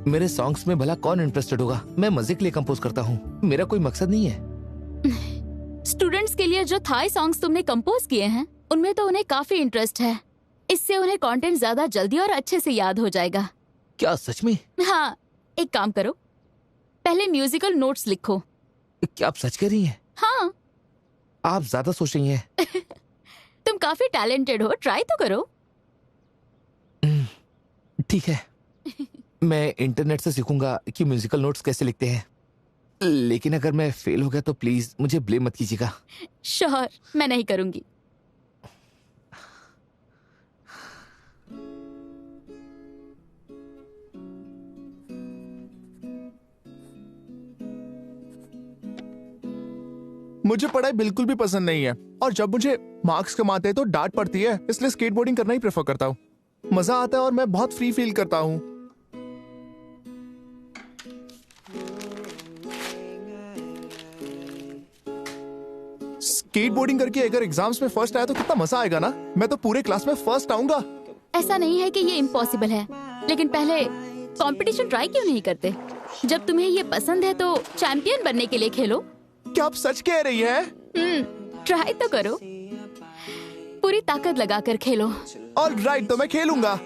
मेरे सॉन्ग्स में भला कौन इंटरेस्टेड होगा? मैं मजे के लिए कंपोज करता हूँ, मेरा कोई मकसद नहीं है। स्टूडेंट्स के लिए जो थाई सॉन्ग्स तुमने कंपोज किए हैं, उनमें तो उन्हें काफी इंटरेस्ट है। इससे उन्हें कंटेंट ज्यादा जल्दी और अच्छे से याद हो जाएगा। क्या सच में? हाँ, एक काम करो, पहले म्यूजिकल नोट्स लिखो। क्या आप सच कह रही हैं? हाँ। आप ज्यादा सोच रही हैं। तुम काफी टैलेंटेड हो, ट्राई तो करो। ठीक है, मैं इंटरनेट से सीखूंगा कि म्यूजिकल नोट्स कैसे लिखते हैं। लेकिन अगर मैं फेल हो गया तो प्लीज मुझे ब्लेम मत कीजिएगा। श्योर, मैं नहीं करूंगी। मुझे पढ़ाई बिल्कुल भी पसंद नहीं है और जब मुझे मार्क्स कम आते हैं तो डांट पड़ती है, इसलिए स्केटबोर्डिंग करना ही प्रेफर करता हूँ। मजा आता है और मैं बहुत फ्री फील करता हूँ। स्केटबोर्डिंग करके अगर एग्जाम्स में फर्स्ट आया तो कितना मजा आएगा ना। मैं तो पूरे क्लास में फर्स्ट आऊंगा। ऐसा नहीं है कि ये इम्पॉसिबल है, लेकिन पहले कंपटीशन ट्राई क्यों नहीं करते? जब तुम्हें ये पसंद है तो चैंपियन बनने के लिए खेलो। क्या आप सच कह रही है? ट्राई तो करो, पूरी ताकत लगाकर खेलो। ऑलराइट, तो मैं खेलूंगा।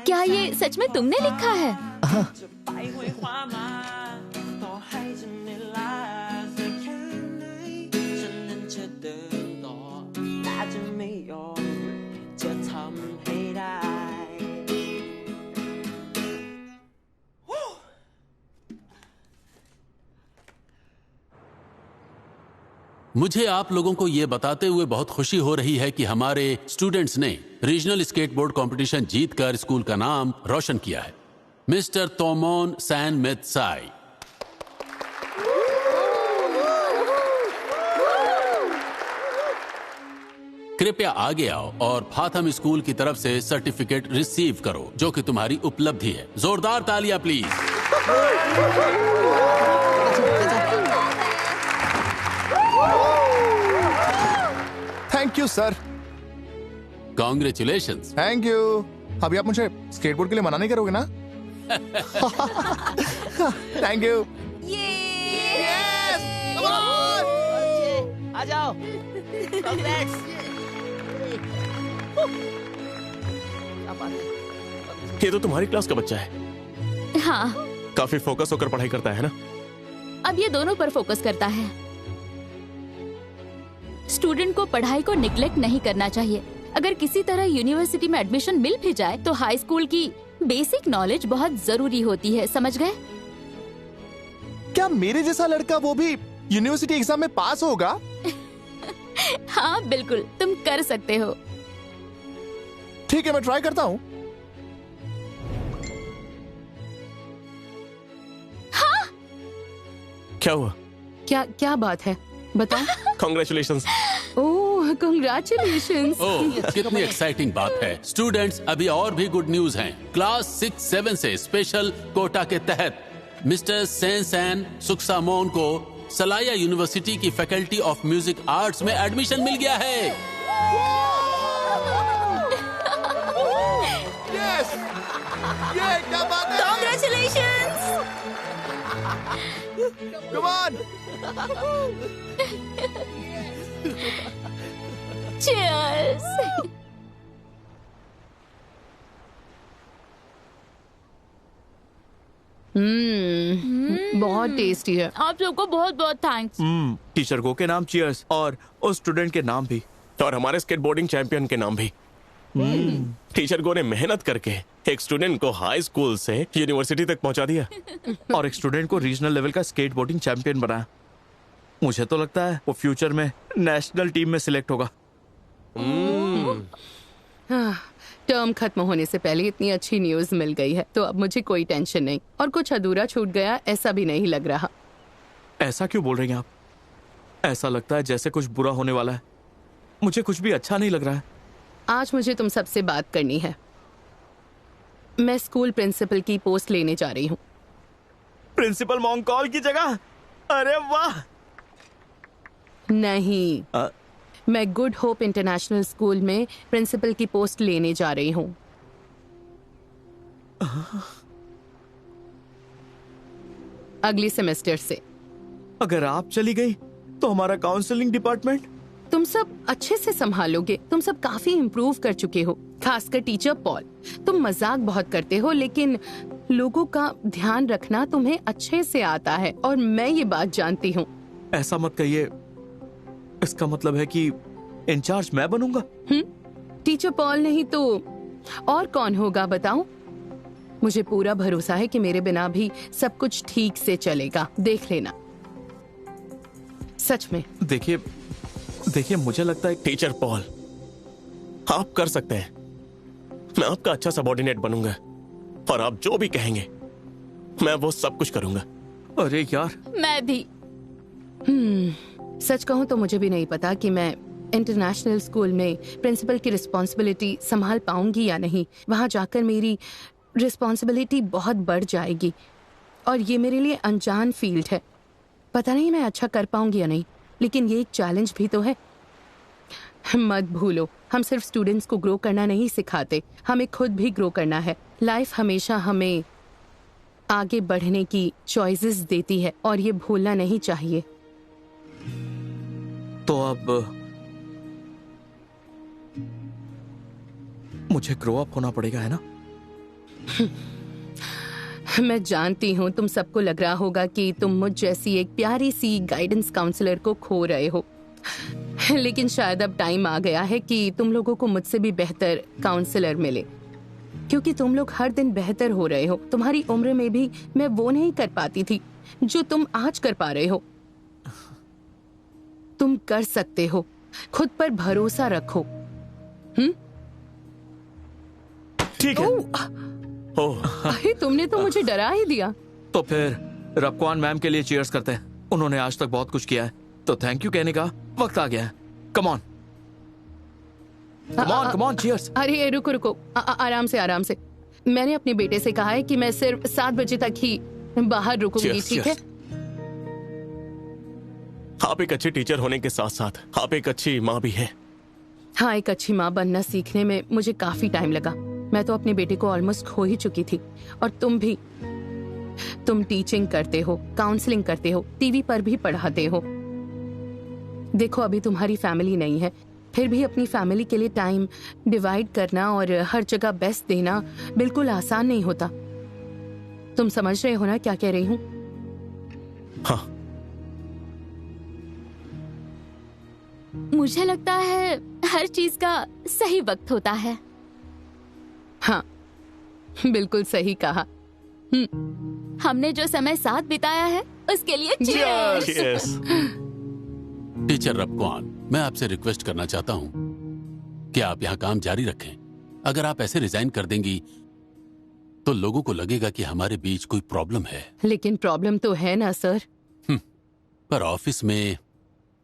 क्या ये सच में तुमने लिखा है? मुझे आप लोगों को ये बताते हुए बहुत खुशी हो रही है कि हमारे स्टूडेंट्स ने रीजनल स्केटबोर्ड कंपटीशन जीतकर स्कूल का नाम रोशन किया है। मिस्टर तोमोन सैन मेत्साई, कृपया आगे आओ और फाथम स्कूल की तरफ से सर्टिफिकेट रिसीव करो, जो कि तुम्हारी उपलब्धि है। जोरदार तालियां please. Thank you sir. Congratulations. Thank you. अभी आप मुझे स्केटबोर्ड के लिए मना नहीं करोगे ना? Thank you. आ जाओ। ये तो तुम्हारी क्लास का बच्चा है। हाँ, काफी फोकस होकर पढ़ाई करता है ना? अब ये दोनों पर फोकस करता है। स्टूडेंट को पढ़ाई को निग्लेक्ट नहीं करना चाहिए। अगर किसी तरह यूनिवर्सिटी में एडमिशन मिल भी जाए तो हाई स्कूल की बेसिक नॉलेज बहुत जरूरी होती है, समझ गए? क्या मेरे जैसा लड़का वो भी यूनिवर्सिटी एग्जाम में पास होगा? हाँ बिल्कुल, तुम कर सकते हो। ठीक है, मैं ट्राई करता हूँ। हाँ? क्या हुआ? क्या बात है, बताओ। कॉन्ग्रेचुलेशंस। ओह, कॉन्ग्रेचुलेशंस। ओह, कितनी एक्साइटिंग बात है। स्टूडेंट्स, अभी और भी गुड न्यूज हैं। क्लास 6-7 से स्पेशल कोटा के तहत मिस्टर सैन सुक्सामोन को सलाया यूनिवर्सिटी की फैकल्टी ऑफ म्यूजिक आर्ट्स में एडमिशन मिल गया है। यस! ये क्या बात है? Congratulations! Come on! Cheers! बहुत टेस्टी है। आप सबको बहुत बहुत थैंक्स। टीचर गो के नाम चीयर्स और उस स्टूडेंट के नाम भी, और हमारे स्केटबोर्डिंग चैंपियन के नाम भी। टीचर गो ने मेहनत करके एक स्टूडेंट को हाई स्कूल से यूनिवर्सिटी तक पहुंचा दिया और एक स्टूडेंट को रीजनल लेवल का स्केटबोर्डिंग चैंपियन बनाया। मुझे तो लगता है वो फ्यूचर में नेशनल टीम में सिलेक्ट होगा। टर्म खत्म होने से पहले इतनी अच्छी न्यूज मिल गई है, तो अब मुझे कोई टेंशन नहीं और कुछ अधूरा छूट गया ऐसा भी नहीं लग रहा। ऐसा क्यों बोल रही हैं आप? ऐसा लगता है जैसे कुछ बुरा होने वाला है। मुझे कुछ भी अच्छा नहीं लग रहा है। आज मुझे तुम सबसे बात करनी है। मैं स्कूल प्रिंसिपल की पोस्ट लेने जा रही हूँ। प्रिंसिपल मॉन्कॉल की जगह? अरे वाह! नहीं, मैं गुड होप इंटरनेशनल स्कूल में प्रिंसिपल की पोस्ट लेने जा रही हूँ। अगले सेमेस्टर से। अगर आप चली गई तो हमारा काउंसलिंग डिपार्टमेंट? तुम सब अच्छे से संभालोगे। तुम सब काफी इम्प्रूव कर चुके हो, खासकर टीचर पॉल। तुम मजाक बहुत करते हो, लेकिन लोगों का ध्यान रखना तुम्हें अच्छे से आता है और मैं ये बात जानती हूँ। ऐसा मत कहिए, इसका मतलब है कि इंचार्ज मैं बनूंगा? टीचर पॉल नहीं तो और कौन होगा बताओ? मुझे पूरा भरोसा है कि मेरे बिना भी सब कुछ ठीक से चलेगा, देख लेना। सच में। देखिए मुझे लगता है टीचर पॉल, आप कर सकते हैं। मैं आपका अच्छा सबॉर्डिनेट बनूंगा और आप जो भी कहेंगे मैं वो सब कुछ करूंगा। अरे यार, मैं भी। सच कहूं तो मुझे भी नहीं पता कि मैं इंटरनेशनल स्कूल में प्रिंसिपल की रिस्पॉन्सिबिलिटी संभाल पाऊंगी या नहीं। वहां जाकर मेरी रिस्पॉन्सिबिलिटी बहुत बढ़ जाएगी और ये मेरे लिए अनजान फील्ड है। पता नहीं मैं अच्छा कर पाऊंगी या नहीं, लेकिन ये एक चैलेंज भी तो है। मत भूलो, हम सिर्फ स्टूडेंट्स को ग्रो करना नहीं सिखाते, हमें खुद भी ग्रो करना है। लाइफ हमेशा हमें आगे बढ़ने की चॉइसेस देती है और ये भूलना नहीं चाहिए। तो अब मुझे ग्रो अप होना पड़ेगा, है ना? मैं जानती हूँ तुम सबको लग रहा होगा कि तुम मुझ जैसी एक प्यारी सी गाइडेंस काउंसलर को खो रहे हो, लेकिन शायद अब टाइम आ गया है कि तुम लोगों को मुझसे भी बेहतर काउंसलर मिले, क्योंकि तुम लोग हर दिन बेहतर हो रहे हो। तुम्हारी उम्र में भी मैं वो नहीं कर पाती थी जो तुम आज कर पा रहे हो। तुम कर सकते हो, खुद पर भरोसा रखो। ठीक है। अरे तुमने तो मुझे डरा ही दिया। तो फिर रबकवान मैम के लिए चीयर्स करते हैं। उन्होंने आज तक बहुत कुछ किया है, तो थैंक यू कहने का वक्त आ गया है। Come on come on, cheers. अरे रुको रुको, आराम से आराम से। मैंने अपने बेटे से कहा है कि मैं सिर्फ 7 बजे तक ही बाहर रुकूंगी, ठीक है? आप एक अच्छी टीचर होने के साथ साथ आप एक अच्छी माँ भी हैं। हाँ, एक अच्छी माँ बनना सीखने में मुझे काफी टाइम लगा। मैं तो अपने बेटे को ऑलमोस्ट खो ही चुकी थी, और तुम भी। तुम टीचिंग करते हो, काउंसलिंग करते हो, टीवी पर भी पढ़ाते हो। देखो अभी तुम्हारी फैमिली नहीं है, फिर भी अपनी फैमिली के लिए टाइम डिवाइड करना और हर जगह बेस्ट देना बिल्कुल आसान नहीं होता। तुम समझ रहे हो ना क्या कह रही हूँ? हाँ। मुझे लगता है हर चीज का सही वक्त होता है। हाँ, बिल्कुल सही कहा। हमने जो समय साथ बिताया है उसके लिए चीयर्स। टीचर रबकवान, मैं आपसे रिक्वेस्ट करना चाहता हूँ कि आप यहाँ काम जारी रखें। अगर आप ऐसे रिजाइन कर देंगी तो लोगों को लगेगा कि हमारे बीच कोई प्रॉब्लम है। लेकिन प्रॉब्लम तो है ना सर। पर ऑफिस में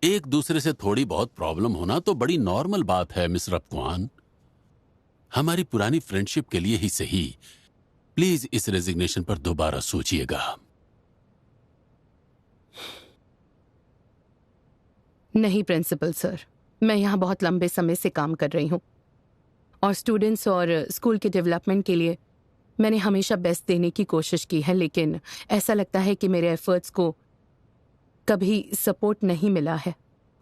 एक दूसरे से थोड़ी बहुत प्रॉब्लम होना तो बड़ी नॉर्मल बात है मिस रबकवान। हमारी पुरानी फ्रेंडशिप के लिए ही सही, प्लीज इस रेजिग्नेशन पर दोबारा सोचिएगा। नहीं प्रिंसिपल सर, मैं यहाँ बहुत लंबे समय से काम कर रही हूँ और स्टूडेंट्स और स्कूल के डेवलपमेंट के लिए मैंने हमेशा बेस्ट देने की कोशिश की है, लेकिन ऐसा लगता है कि मेरे एफर्ट्स को कभी सपोर्ट नहीं मिला है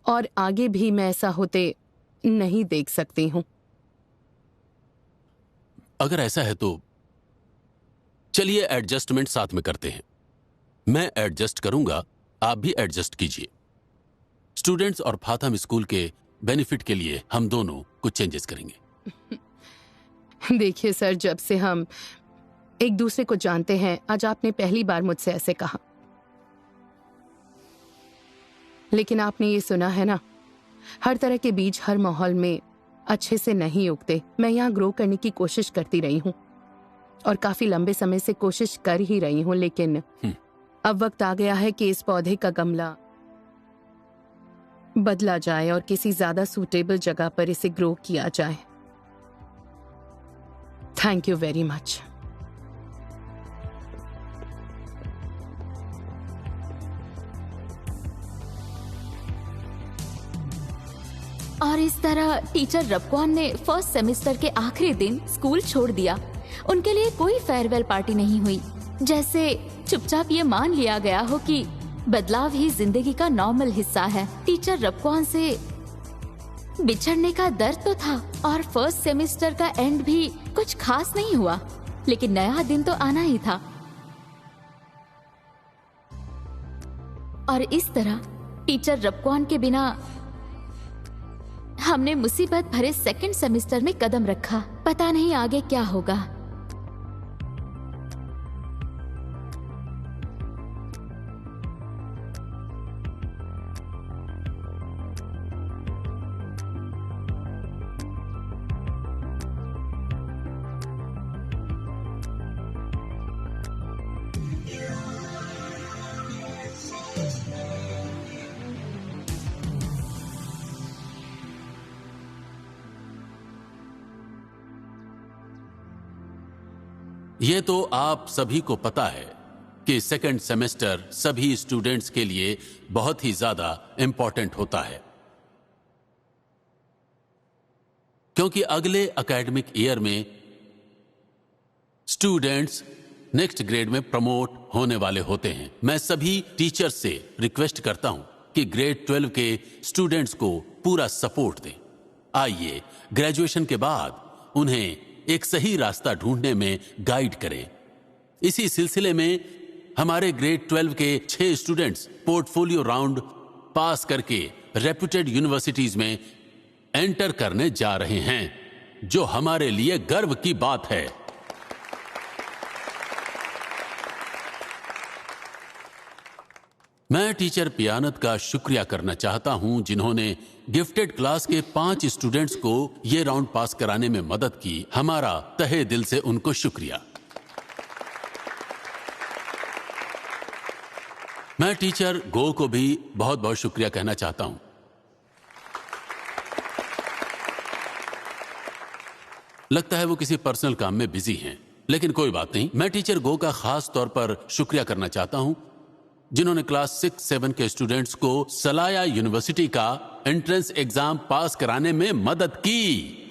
और आगे भी मैं ऐसा होते नहीं देख सकती हूँ। अगर ऐसा है तो चलिए एडजस्टमेंट साथ में करते हैं। मैं एडजस्ट करूंगा, आप भी एडजस्ट कीजिए। स्टूडेंट्स और फाथम स्कूल के बेनिफिट के लिए हम दोनों कुछ चेंजेस करेंगे। देखिए सर, जब से हम एक दूसरे को जानते हैं, आज आपने पहली बार मुझसे ऐसे कहा। लेकिन आपने ये सुना है ना, हर तरह के बीज हर माहौल में अच्छे से नहीं उगते। मैं यहाँ ग्रो करने की कोशिश करती रही हूँ और काफी लंबे समय से कोशिश कर ही रही हूँ, लेकिन अब वक्त आ गया है कि इस पौधे का गमला बदला जाए और किसी ज्यादा सूटेबल जगह पर इसे ग्रो किया जाए। Thank you very much. और इस तरह टीचर रबकवान ने फर्स्ट सेमेस्टर के आखिरी दिन स्कूल छोड़ दिया। उनके लिए कोई फेयरवेल पार्टी नहीं हुई, जैसे चुपचाप ये मान लिया गया हो कि बदलाव ही जिंदगी का नॉर्मल हिस्सा है। टीचर रबकवान से बिछड़ने का दर्द तो था और फर्स्ट सेमेस्टर का एंड भी कुछ खास नहीं हुआ, लेकिन नया दिन तो आना ही था। और इस तरह टीचर रबकॉन के बिना हमने मुसीबत भरे सेकंड सेमेस्टर में कदम रखा। पता नहीं आगे क्या होगा। ये तो आप सभी को पता है कि सेकंड सेमेस्टर सभी स्टूडेंट्स के लिए बहुत ही ज्यादा इंपॉर्टेंट होता है, क्योंकि अगले एकेडमिक ईयर में स्टूडेंट्स नेक्स्ट ग्रेड में प्रमोट होने वाले होते हैं। मैं सभी टीचर्स से रिक्वेस्ट करता हूं कि ग्रेड 12 के स्टूडेंट्स को पूरा सपोर्ट दें। आइए ग्रेजुएशन के बाद उन्हें एक सही रास्ता ढूंढने में गाइड करें। इसी सिलसिले में हमारे ग्रेड 12 के 6 स्टूडेंट्स पोर्टफोलियो राउंड पास करके रेप्यूटेड यूनिवर्सिटीज में एंटर करने जा रहे हैं, जो हमारे लिए गर्व की बात है। मैं टीचर पियानत का शुक्रिया करना चाहता हूं, जिन्होंने गिफ्टेड क्लास के 5 स्टूडेंट्स को ये राउंड पास कराने में मदद की। हमारा तहे दिल से उनको शुक्रिया। मैं टीचर गो को भी बहुत बहुत शुक्रिया कहना चाहता हूं। लगता है वो किसी पर्सनल काम में बिजी हैं, लेकिन कोई बात नहीं। मैं टीचर गो का खास तौर पर शुक्रिया करना चाहता हूं, जिन्होंने क्लास 6-7 के स्टूडेंट्स को सलाया यूनिवर्सिटी का एंट्रेंस एग्जाम पास कराने में मदद की।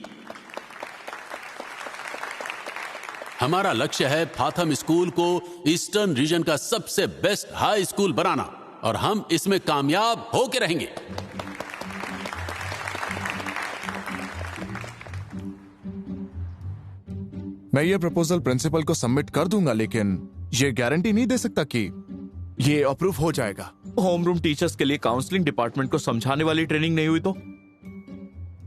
हमारा लक्ष्य है फाथम स्कूल को ईस्टर्न रीजन का सबसे बेस्ट हाई स्कूल बनाना, और हम इसमें कामयाब होके रहेंगे। मैं ये प्रपोजल प्रिंसिपल को सबमिट कर दूंगा, लेकिन ये गारंटी नहीं दे सकता कि ये अप्रूव हो जाएगा। होम रूम टीचर्स के लिए काउंसलिंग डिपार्टमेंट को समझाने वाली ट्रेनिंग नहीं हुई तो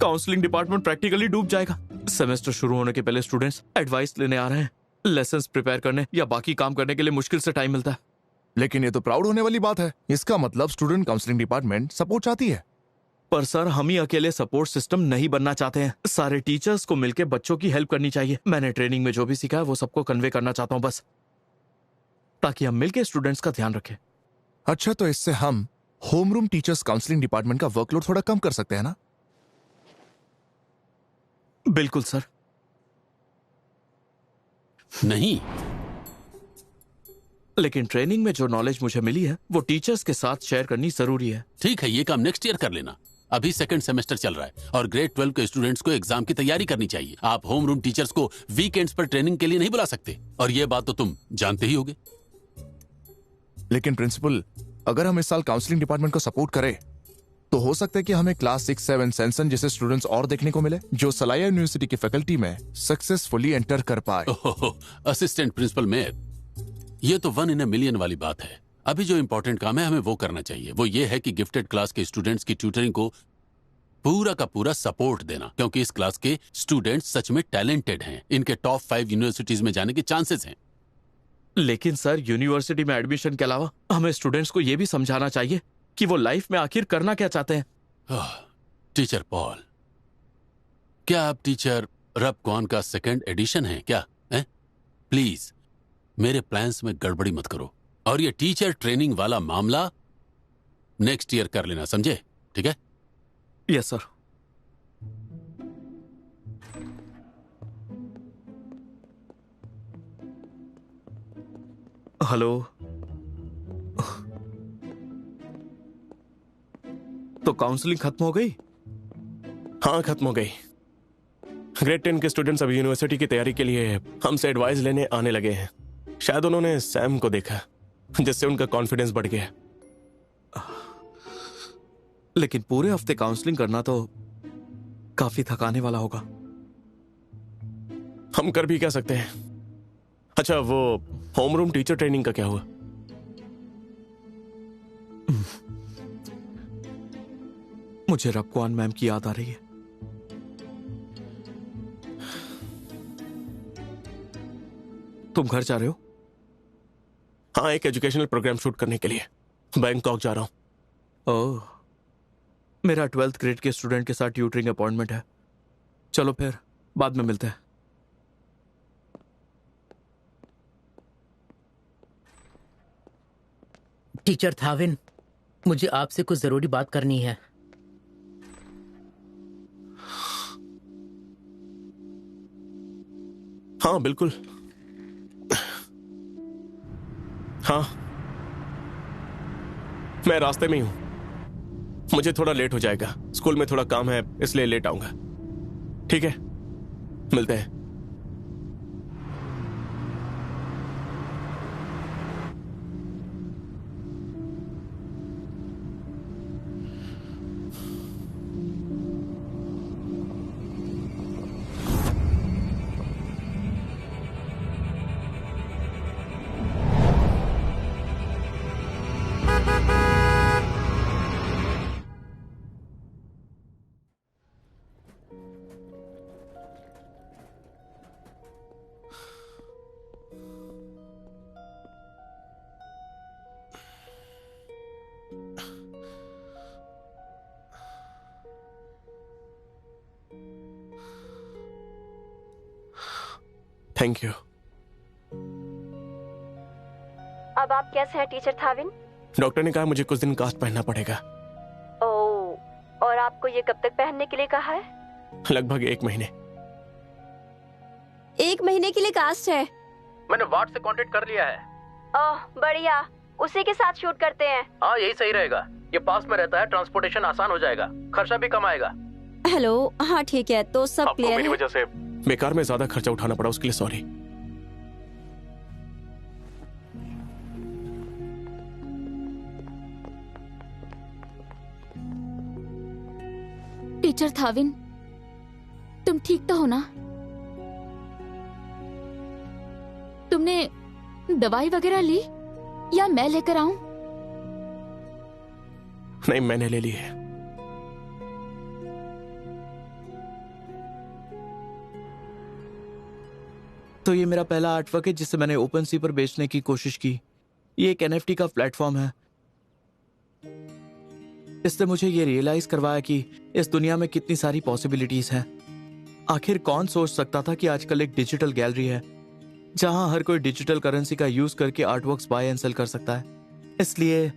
काउंसलिंग डिपार्टमेंट प्रैक्टिकली डूब जाएगा। सेमेस्टर शुरू होने के पहले स्टूडेंट्स एडवाइस लेने आ रहे हैं। लेसन्स प्रिपेयर करने या बाकी काम करने के लिए मुश्किल से टाइम मिलता है। लेकिन ये तो प्राउड होने वाली बात है। इसका मतलब स्टूडेंट काउंसलिंग डिपार्टमेंट सपोर्ट चाहती है। पर सर, हम ही अकेले सपोर्ट सिस्टम नहीं बनना चाहते हैं। सारे टीचर्स को मिलकर बच्चों की हेल्प करनी चाहिए। मैंने ट्रेनिंग में जो भी सीखा है वो सबको कन्वे करना चाहता हूँ, बस ताकि हम मिलकर स्टूडेंट्स का ध्यान रखें। अच्छा, तो इससे हम home room teachers counselling department का वर्कलोड थोड़ा कम कर सकते हैं ना? बिल्कुल सर। नहीं, लेकिन ट्रेनिंग में जो नॉलेज मुझे मिली है वो टीचर्स के साथ शेयर करनी जरूरी है। ठीक है, ये काम नेक्स्ट ईयर कर लेना। अभी सेकंड सेमेस्टर चल रहा है और ग्रेड 12 के स्टूडेंट्स को एग्जाम की तैयारी करनी चाहिए। आप होम रूम टीचर्स को वीकेंड्स पर ट्रेनिंग के लिए नहीं बुला सकते, और ये बात तो तुम जानते ही होगे। लेकिन प्रिंसिपल, अगर हम इस साल काउंसलिंग डिपार्टमेंट को सपोर्ट करें तो हो सकता है कि हमें क्लास 6-7 सेंसन जैसे स्टूडेंट्स और देखने को मिले, जो सलाया यूनिवर्सिटी की फैकल्टी में सक्सेसफुली एंटर कर पाए। असिस्टेंट प्रिंसिपल मेयर, ये तो 1 in a million वाली बात है। अभी जो इंपॉर्टेंट काम है हमें वो करना चाहिए। वो ये है कि गिफ्टेड क्लास के स्टूडेंट्स की ट्यूटरिंग को पूरा का पूरा सपोर्ट देना, क्योंकि इस क्लास के स्टूडेंट्स सच में टैलेंटेड हैं। इनके टॉप 5 यूनिवर्सिटीज में जाने के चांसेस हैं। लेकिन सर, यूनिवर्सिटी में एडमिशन के अलावा हमें स्टूडेंट्स को यह भी समझाना चाहिए कि वो लाइफ में आखिर करना क्या चाहते हैं। टीचर पॉल, क्या आप टीचर रबकॉन का 2nd एडिशन हैं क्या? प्लीज मेरे प्लान्स में गड़बड़ी मत करो, और ये टीचर ट्रेनिंग वाला मामला नेक्स्ट ईयर कर लेना, समझे? ठीक है? Yes sir. हेलो, तो काउंसलिंग खत्म हो गई? हाँ, खत्म हो गई। ग्रेड 10 के स्टूडेंट्स अभी यूनिवर्सिटी की तैयारी के लिए हमसे एडवाइस लेने आने लगे हैं। शायद उन्होंने सैम को देखा, जिससे उनका कॉन्फिडेंस बढ़ गया। लेकिन पूरे हफ्ते काउंसलिंग करना तो काफी थकाने वाला होगा। हम कर भी क्या सकते हैं। अच्छा, वो होम रूम टीचर ट्रेनिंग का क्या हुआ? मुझे रबकुआन मैम की याद आ रही है। तुम घर जा रहे हो? हाँ, एक एजुकेशनल प्रोग्राम शूट करने के लिए बैंकॉक जा रहा हूँ। ओह, मेरा 12th ग्रेड के स्टूडेंट के साथ ट्यूटरिंग अपॉइंटमेंट है। चलो फिर बाद में मिलते हैं। टीचर थाविन, मुझे आपसे कुछ जरूरी बात करनी है। हाँ बिल्कुल। हाँ, मैं रास्ते में ही हूं। मुझे थोड़ा लेट हो जाएगा, स्कूल में थोड़ा काम है, इसलिए लेट आऊंगा। ठीक है, मिलते हैं। Thank you. अब आप कैसे हैं टीचर थाविन? डॉक्टर ने कहा मुझे कुछ दिन कास्ट पहनना पड़ेगा। ओह, और आपको ये कब तक पहनने के लिए कहा है? लगभग 1 महीने। 1 महीने के लिए कास्ट है? मैंने वार्ड से कांटेक्ट कर लिया है। ओह बढ़िया, उसी के साथ शूट करते हैं। हाँ, यही सही रहेगा। ये पास में रहता है, ट्रांसपोर्टेशन आसान हो जाएगा, खर्चा भी कम आएगा। हेलो, हाँ ठीक है, तो सब क्लियर है? मेरी वजह से बेकार में ज्यादा खर्चा उठाना पड़ा, उसके लिए सॉरी। टीचर थाविन, तुम ठीक तो हो ना? तुमने दवाई वगैरह ली या मैं लेकर आऊं? नहीं, मैंने ले ली है। तो ये मेरा पहला आर्टवर्क है जिसे मैंने ओपन सी पर बेचने की कोशिश की। ये एक NFT का प्लेटफॉर्म है। इसने मुझे ये रियलाइज करवाया कि इस दुनिया में कितनी सारी पॉसिबिलिटीज हैं। आखिर कौन सोच सकता था कि आजकल एक डिजिटल गैलरी है जहां हर कोई डिजिटल करेंसी का यूज करके आर्टवर्क्स बाय एंड सेल कर सकता है। इसलिए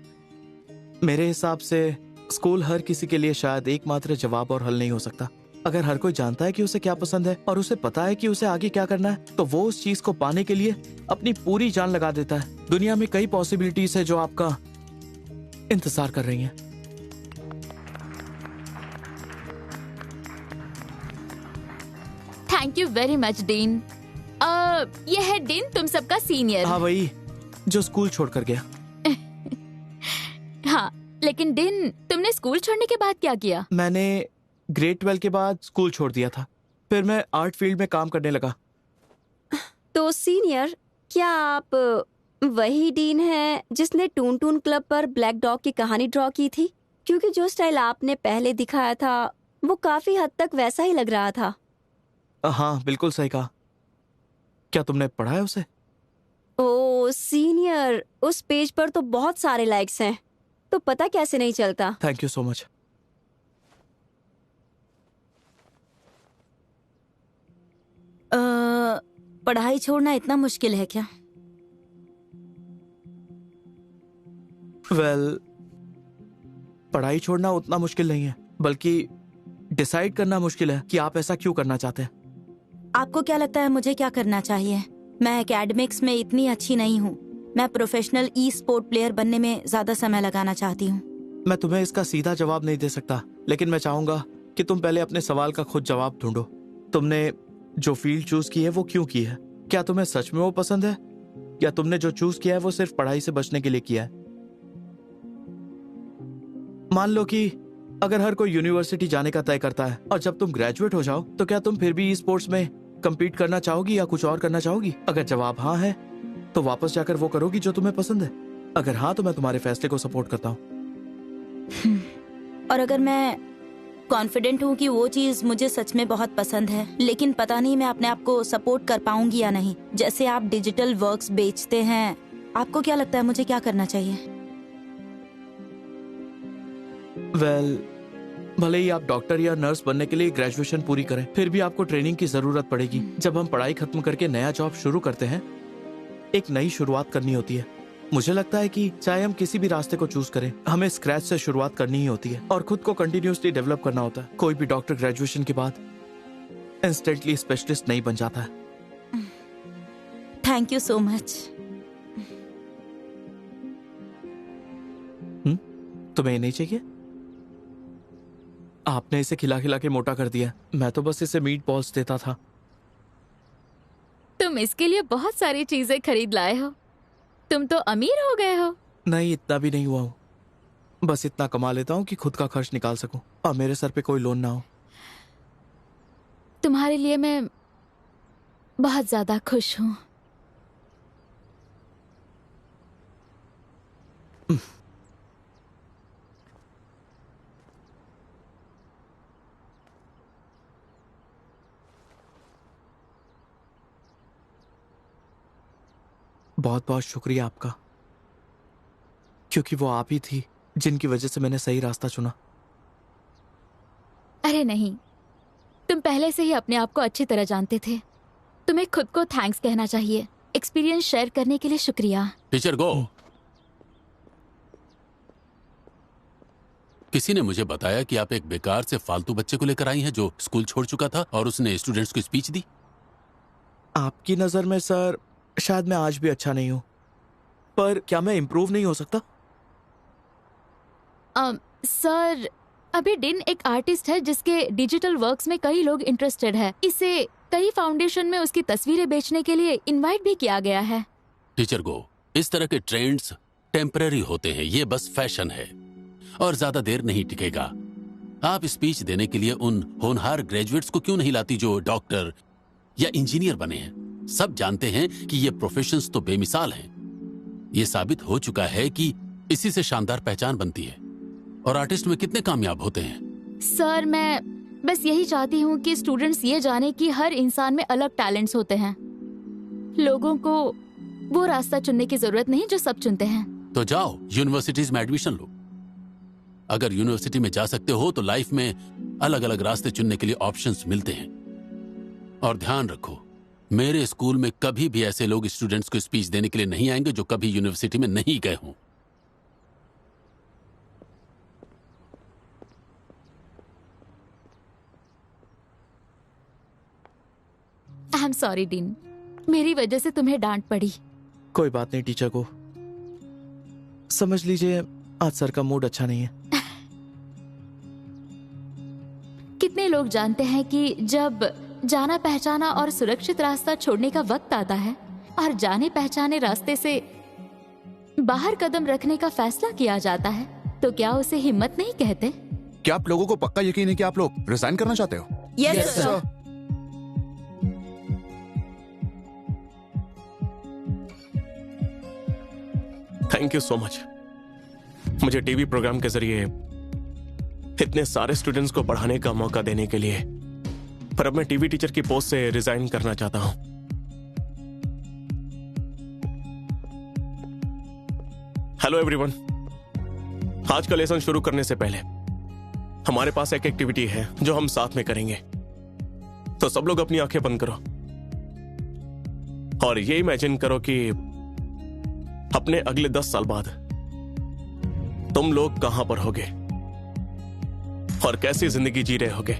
मेरे हिसाब से स्कूल हर किसी के लिए शायद एकमात्र जवाब और हल नहीं हो सकता। अगर हर कोई जानता है कि उसे क्या पसंद है और उसे पता है कि उसे आगे क्या करना है, तो वो उस चीज को पाने के लिए अपनी पूरी जान लगा देता है। दुनिया में कई पॉसिबिलिटीज है जो आपका इंतजार कर रही हैं। Thank you very much dean. ये है डीन, तुम सबका सीनियर। हाँ, वही जो स्कूल छोड़कर गया। हाँ, लेकिन डीन, तुमने स्कूल छोड़ने के बाद क्या किया? मैंने ग्रेड 12 के बाद स्कूल छोड़ दिया था, फिर मैं आर्ट फील्ड में काम करने लगा। तो सीनियर, क्या आप वही डीन हैं जिसने टून टून क्लब पर ब्लैक डॉग की कहानी ड्रॉ की थी? क्योंकि जो स्टाइल आपने पहले दिखाया था वो काफी हद तक वैसा ही लग रहा था। हाँ, बिल्कुल सही कहा। क्या तुमने पढ़ा है उसे? ओ सीनियर, उस पेज पर तो बहुत सारे लाइक्स हैं, तो पता कैसे नहीं चलता। Thank you so much. पढ़ाई छोड़ना इतना मुश्किल है क्या? वेल, पढ़ाई छोड़ना उतना मुश्किल नहीं है, बल्कि डिसाइड करना मुश्किल है कि आप ऐसा क्यों करना चाहते हैं। आपको क्या लगता है मुझे क्या करना चाहिए? मैं एकेडमिक्स में इतनी अच्छी नहीं हूँ। मैं प्रोफेशनल ई स्पोर्ट प्लेयर बनने में ज्यादा समय लगाना चाहती हूँ। मैं तुम्हें इसका सीधा जवाब नहीं दे सकता, लेकिन मैं चाहूंगा कि तुम पहले अपने सवाल का खुद जवाब ढूंढो। तुमने जो फील्ड चूज की है वो क्यों की है? क्या तुम्हें सच में वो पसंद है, या तुमने जो चूज किया है वो सिर्फ पढ़ाई से बचने के लिए किया है? मान लो कि अगर हर कोई यूनिवर्सिटी जाने का तय करता है और जब तुम ग्रेजुएट हो जाओ तो क्या तुम फिर भी ई स्पोर्ट्स में compete करना चाहोगी या कुछ और करना चाहोगी? अगर जवाब हाँ है तो वापस जाकर वो करोगी जो तुम्हें पसंद है। अगर हाँ तो मैं तुम्हारे फैसले को सपोर्ट करता हूँ। और अगर मैं कॉन्फिडेंट हूँ कि वो चीज मुझे सच में बहुत पसंद है, लेकिन पता नहीं मैं अपने आप को सपोर्ट कर पाऊंगी या नहीं। जैसे आप डिजिटल वर्क्स बेचते हैं, आपको क्या लगता है मुझे क्या करना चाहिए? वेल, भले ही आप डॉक्टर या नर्स बनने के लिए ग्रेजुएशन पूरी करें, फिर भी आपको ट्रेनिंग की जरूरत पड़ेगी। जब हम पढ़ाई खत्म करके नया जॉब शुरू करते हैं, एक नई शुरुआत करनी होती है। मुझे लगता है कि चाहे हम किसी भी रास्ते को चूज करें, हमें स्क्रैच से शुरुआत करनी ही होती है और खुद को कंटिन्यूअसली डेवलप करना होता है। कोई भी डॉक्टर ग्रेजुएशन के बाद इंस्टेंटली स्पेशलिस्ट नहीं बन जाता है। Thank you so much. तुम्हें ये नहीं चाहिए? आपने इसे खिला खिला के मोटा कर दिया। मैं तो बस इसे मीट बॉल्स देता था। तुम इसके लिए बहुत सारी चीजें खरीद लाए हो। तुम तो अमीर हो गए हो। नहीं, इतना भी नहीं हुआ हूँ। बस इतना कमा लेता हूँ कि खुद का खर्च निकाल सकूं और मेरे सर पे कोई लोन ना हो। तुम्हारे लिए मैं बहुत ज्यादा खुश हूँ। बहुत बहुत शुक्रिया आपका, क्योंकि वो आप ही थी जिनकी वजह से मैंने सही रास्ता चुना। अरे नहीं, तुम पहले से ही अपने आप को अच्छी तरह जानते थे। तुम्हें खुद को थैंक्स कहना चाहिए। एक्सपीरियंस शेयर करने के लिए शुक्रिया। टीचर गो। किसी ने मुझे बताया कि आप एक बेकार से फालतू बच्चे को लेकर आई हैं जो स्कूल छोड़ चुका था और उसने स्टूडेंट्स को स्पीच दी। आपकी नजर में सर शायद मैं आज भी अच्छा नहीं हूं, पर क्या मैं इम्प्रूव नहीं हो सकता? सर, अभी डिन एक आर्टिस्ट है जिसके डिजिटल वर्क्स में कई लोग इंटरेस्टेड है। इसे कई फाउंडेशन में उसकी तस्वीरें बेचने के लिए इनवाइट भी किया गया है। टीचर गो, इस तरह के ट्रेंड्स टेम्पररी होते हैं। ये बस फैशन है और ज्यादा देर नहीं टिकेगा। आप स्पीच देने के लिए उन होनहार ग्रेजुएट्स को क्यों नहीं लाती जो डॉक्टर या इंजीनियर बने हैं? सब जानते हैं कि ये प्रोफेशंस तो बेमिसाल हैं। ये साबित हो चुका है कि इसी से शानदार पहचान बनती है। और आर्टिस्ट में कितने कामयाब होते हैं। सर, मैं बस यही चाहती हूँ कि स्टूडेंट्स ये जाने कि हर इंसान में अलग टैलेंट्स होते हैं। लोगों को वो रास्ता चुनने की जरूरत नहीं जो सब चुनते हैं। तो जाओ, यूनिवर्सिटीज में एडमिशन लो। अगर यूनिवर्सिटी में जा सकते हो तो लाइफ में अलग अलग रास्ते चुनने के लिए ऑप्शंस मिलते हैं। और ध्यान रखो, मेरे स्कूल में कभी भी ऐसे लोग स्टूडेंट्स को स्पीच देने के लिए नहीं आएंगे जो कभी यूनिवर्सिटी में नहीं गए हों। आई एम सॉरी डीन, मेरी वजह से तुम्हें डांट पड़ी। कोई बात नहीं टीचर को, समझ लीजिए आज सर का मूड अच्छा नहीं है। कितने लोग जानते हैं कि जब जाना पहचाना और सुरक्षित रास्ता छोड़ने का वक्त आता है और जाने पहचाने रास्ते से बाहर कदम रखने का फैसला किया जाता है, तो क्या उसे हिम्मत नहीं कहते? क्या आप लोगों को पक्का यकीन है कि आप लोग रिजाइन करना चाहते हो? Yes sir. Thank you so much. मुझे टीवी प्रोग्राम के जरिए इतने सारे स्टूडेंट्स को पढ़ाने का मौका देने के लिए। पर अब मैं टीवी टीचर की पोस्ट से रिजाइन करना चाहता हूं। हेलो एवरीवन, आज का लेसन शुरू करने से पहले हमारे पास एक एक्टिविटी है जो हम साथ में करेंगे। तो सब लोग अपनी आंखें बंद करो और ये इमेजिन करो कि अपने अगले 10 साल बाद तुम लोग कहां पर होगे और कैसी जिंदगी जी रहे होगे।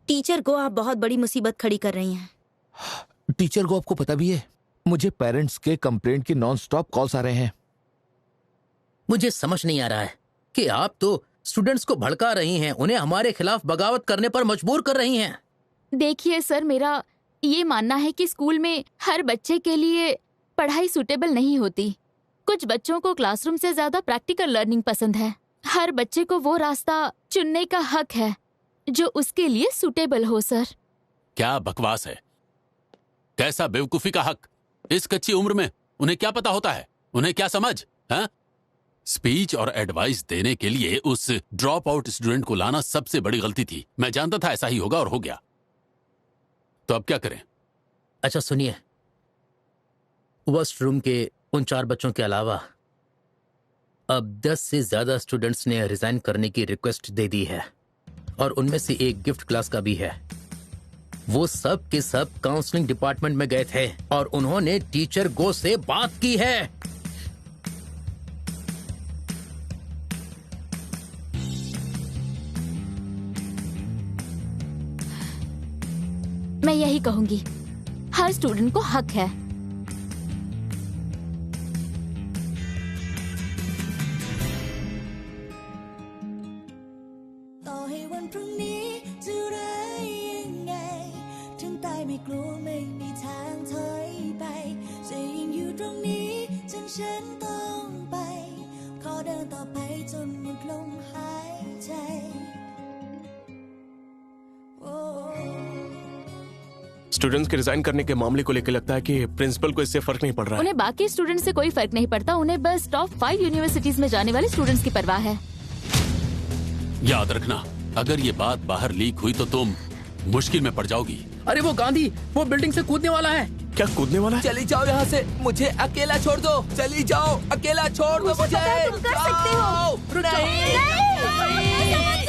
टीचर को आप बहुत बड़ी मुसीबत खड़ी कर रही हैं। टीचर को आपको पता भी है, मुझे पेरेंट्स के कंप्लेंट की नॉन स्टॉप कॉल्स आ रहे हैं। मुझे समझ नहीं आ रहा है कि आप तो स्टूडेंट्स को भड़का रही हैं, उन्हें हमारे खिलाफ बगावत करने पर मजबूर कर रही हैं। देखिए सर, मेरा ये मानना है कि स्कूल में हर बच्चे के लिए पढ़ाई सूटेबल नहीं होती। कुछ बच्चों को क्लासरूम से ज्यादा प्रैक्टिकल लर्निंग पसंद है। हर बच्चे को वो रास्ता चुनने का हक है जो उसके लिए सूटेबल हो। सर, क्या बकवास है। कैसा बेवकूफी का हक? इस कच्ची उम्र में उन्हें क्या पता होता है? उन्हें क्या समझ? हाँ? स्पीच और एडवाइस देने के लिए उस ड्रॉप आउट स्टूडेंट को लाना सबसे बड़ी गलती थी। मैं जानता था ऐसा ही होगा और हो गया। तो अब क्या करें? अच्छा सुनिए, वॉशरूम के उन 4 बच्चों के अलावा अब 10 से ज्यादा स्टूडेंट्स ने रिजाइन करने की रिक्वेस्ट दे दी है और उनमें से एक गिफ्ट क्लास का भी है। वो सब के सब काउंसलिंग डिपार्टमेंट में गए थे और उन्होंने टीचर गो से बात की है। मैं यही कहूंगी, हर स्टूडेंट को हक है। स्टूडेंट्स के रिजाइन करने के मामले को लेकर लगता है कि प्रिंसिपल को इससे फर्क नहीं पड़ रहा है। उन्हें बाकी स्टूडेंट्स से कोई फर्क नहीं पड़ता, उन्हें बस टॉप 5 यूनिवर्सिटीज में जाने वाले स्टूडेंट्स की परवाह है। याद रखना, अगर ये बात बाहर लीक हुई तो तुम मुश्किल में पड़ जाओगी। अरे वो गांधी वो बिल्डिंग से कूदने वाला है। क्या कूदने वाला है? चली जाओ यहाँ से, मुझे अकेला छोड़ दो। चली जाओ, अकेला छोड़ दो मुझे। तुम कर सकते हो। नहीं।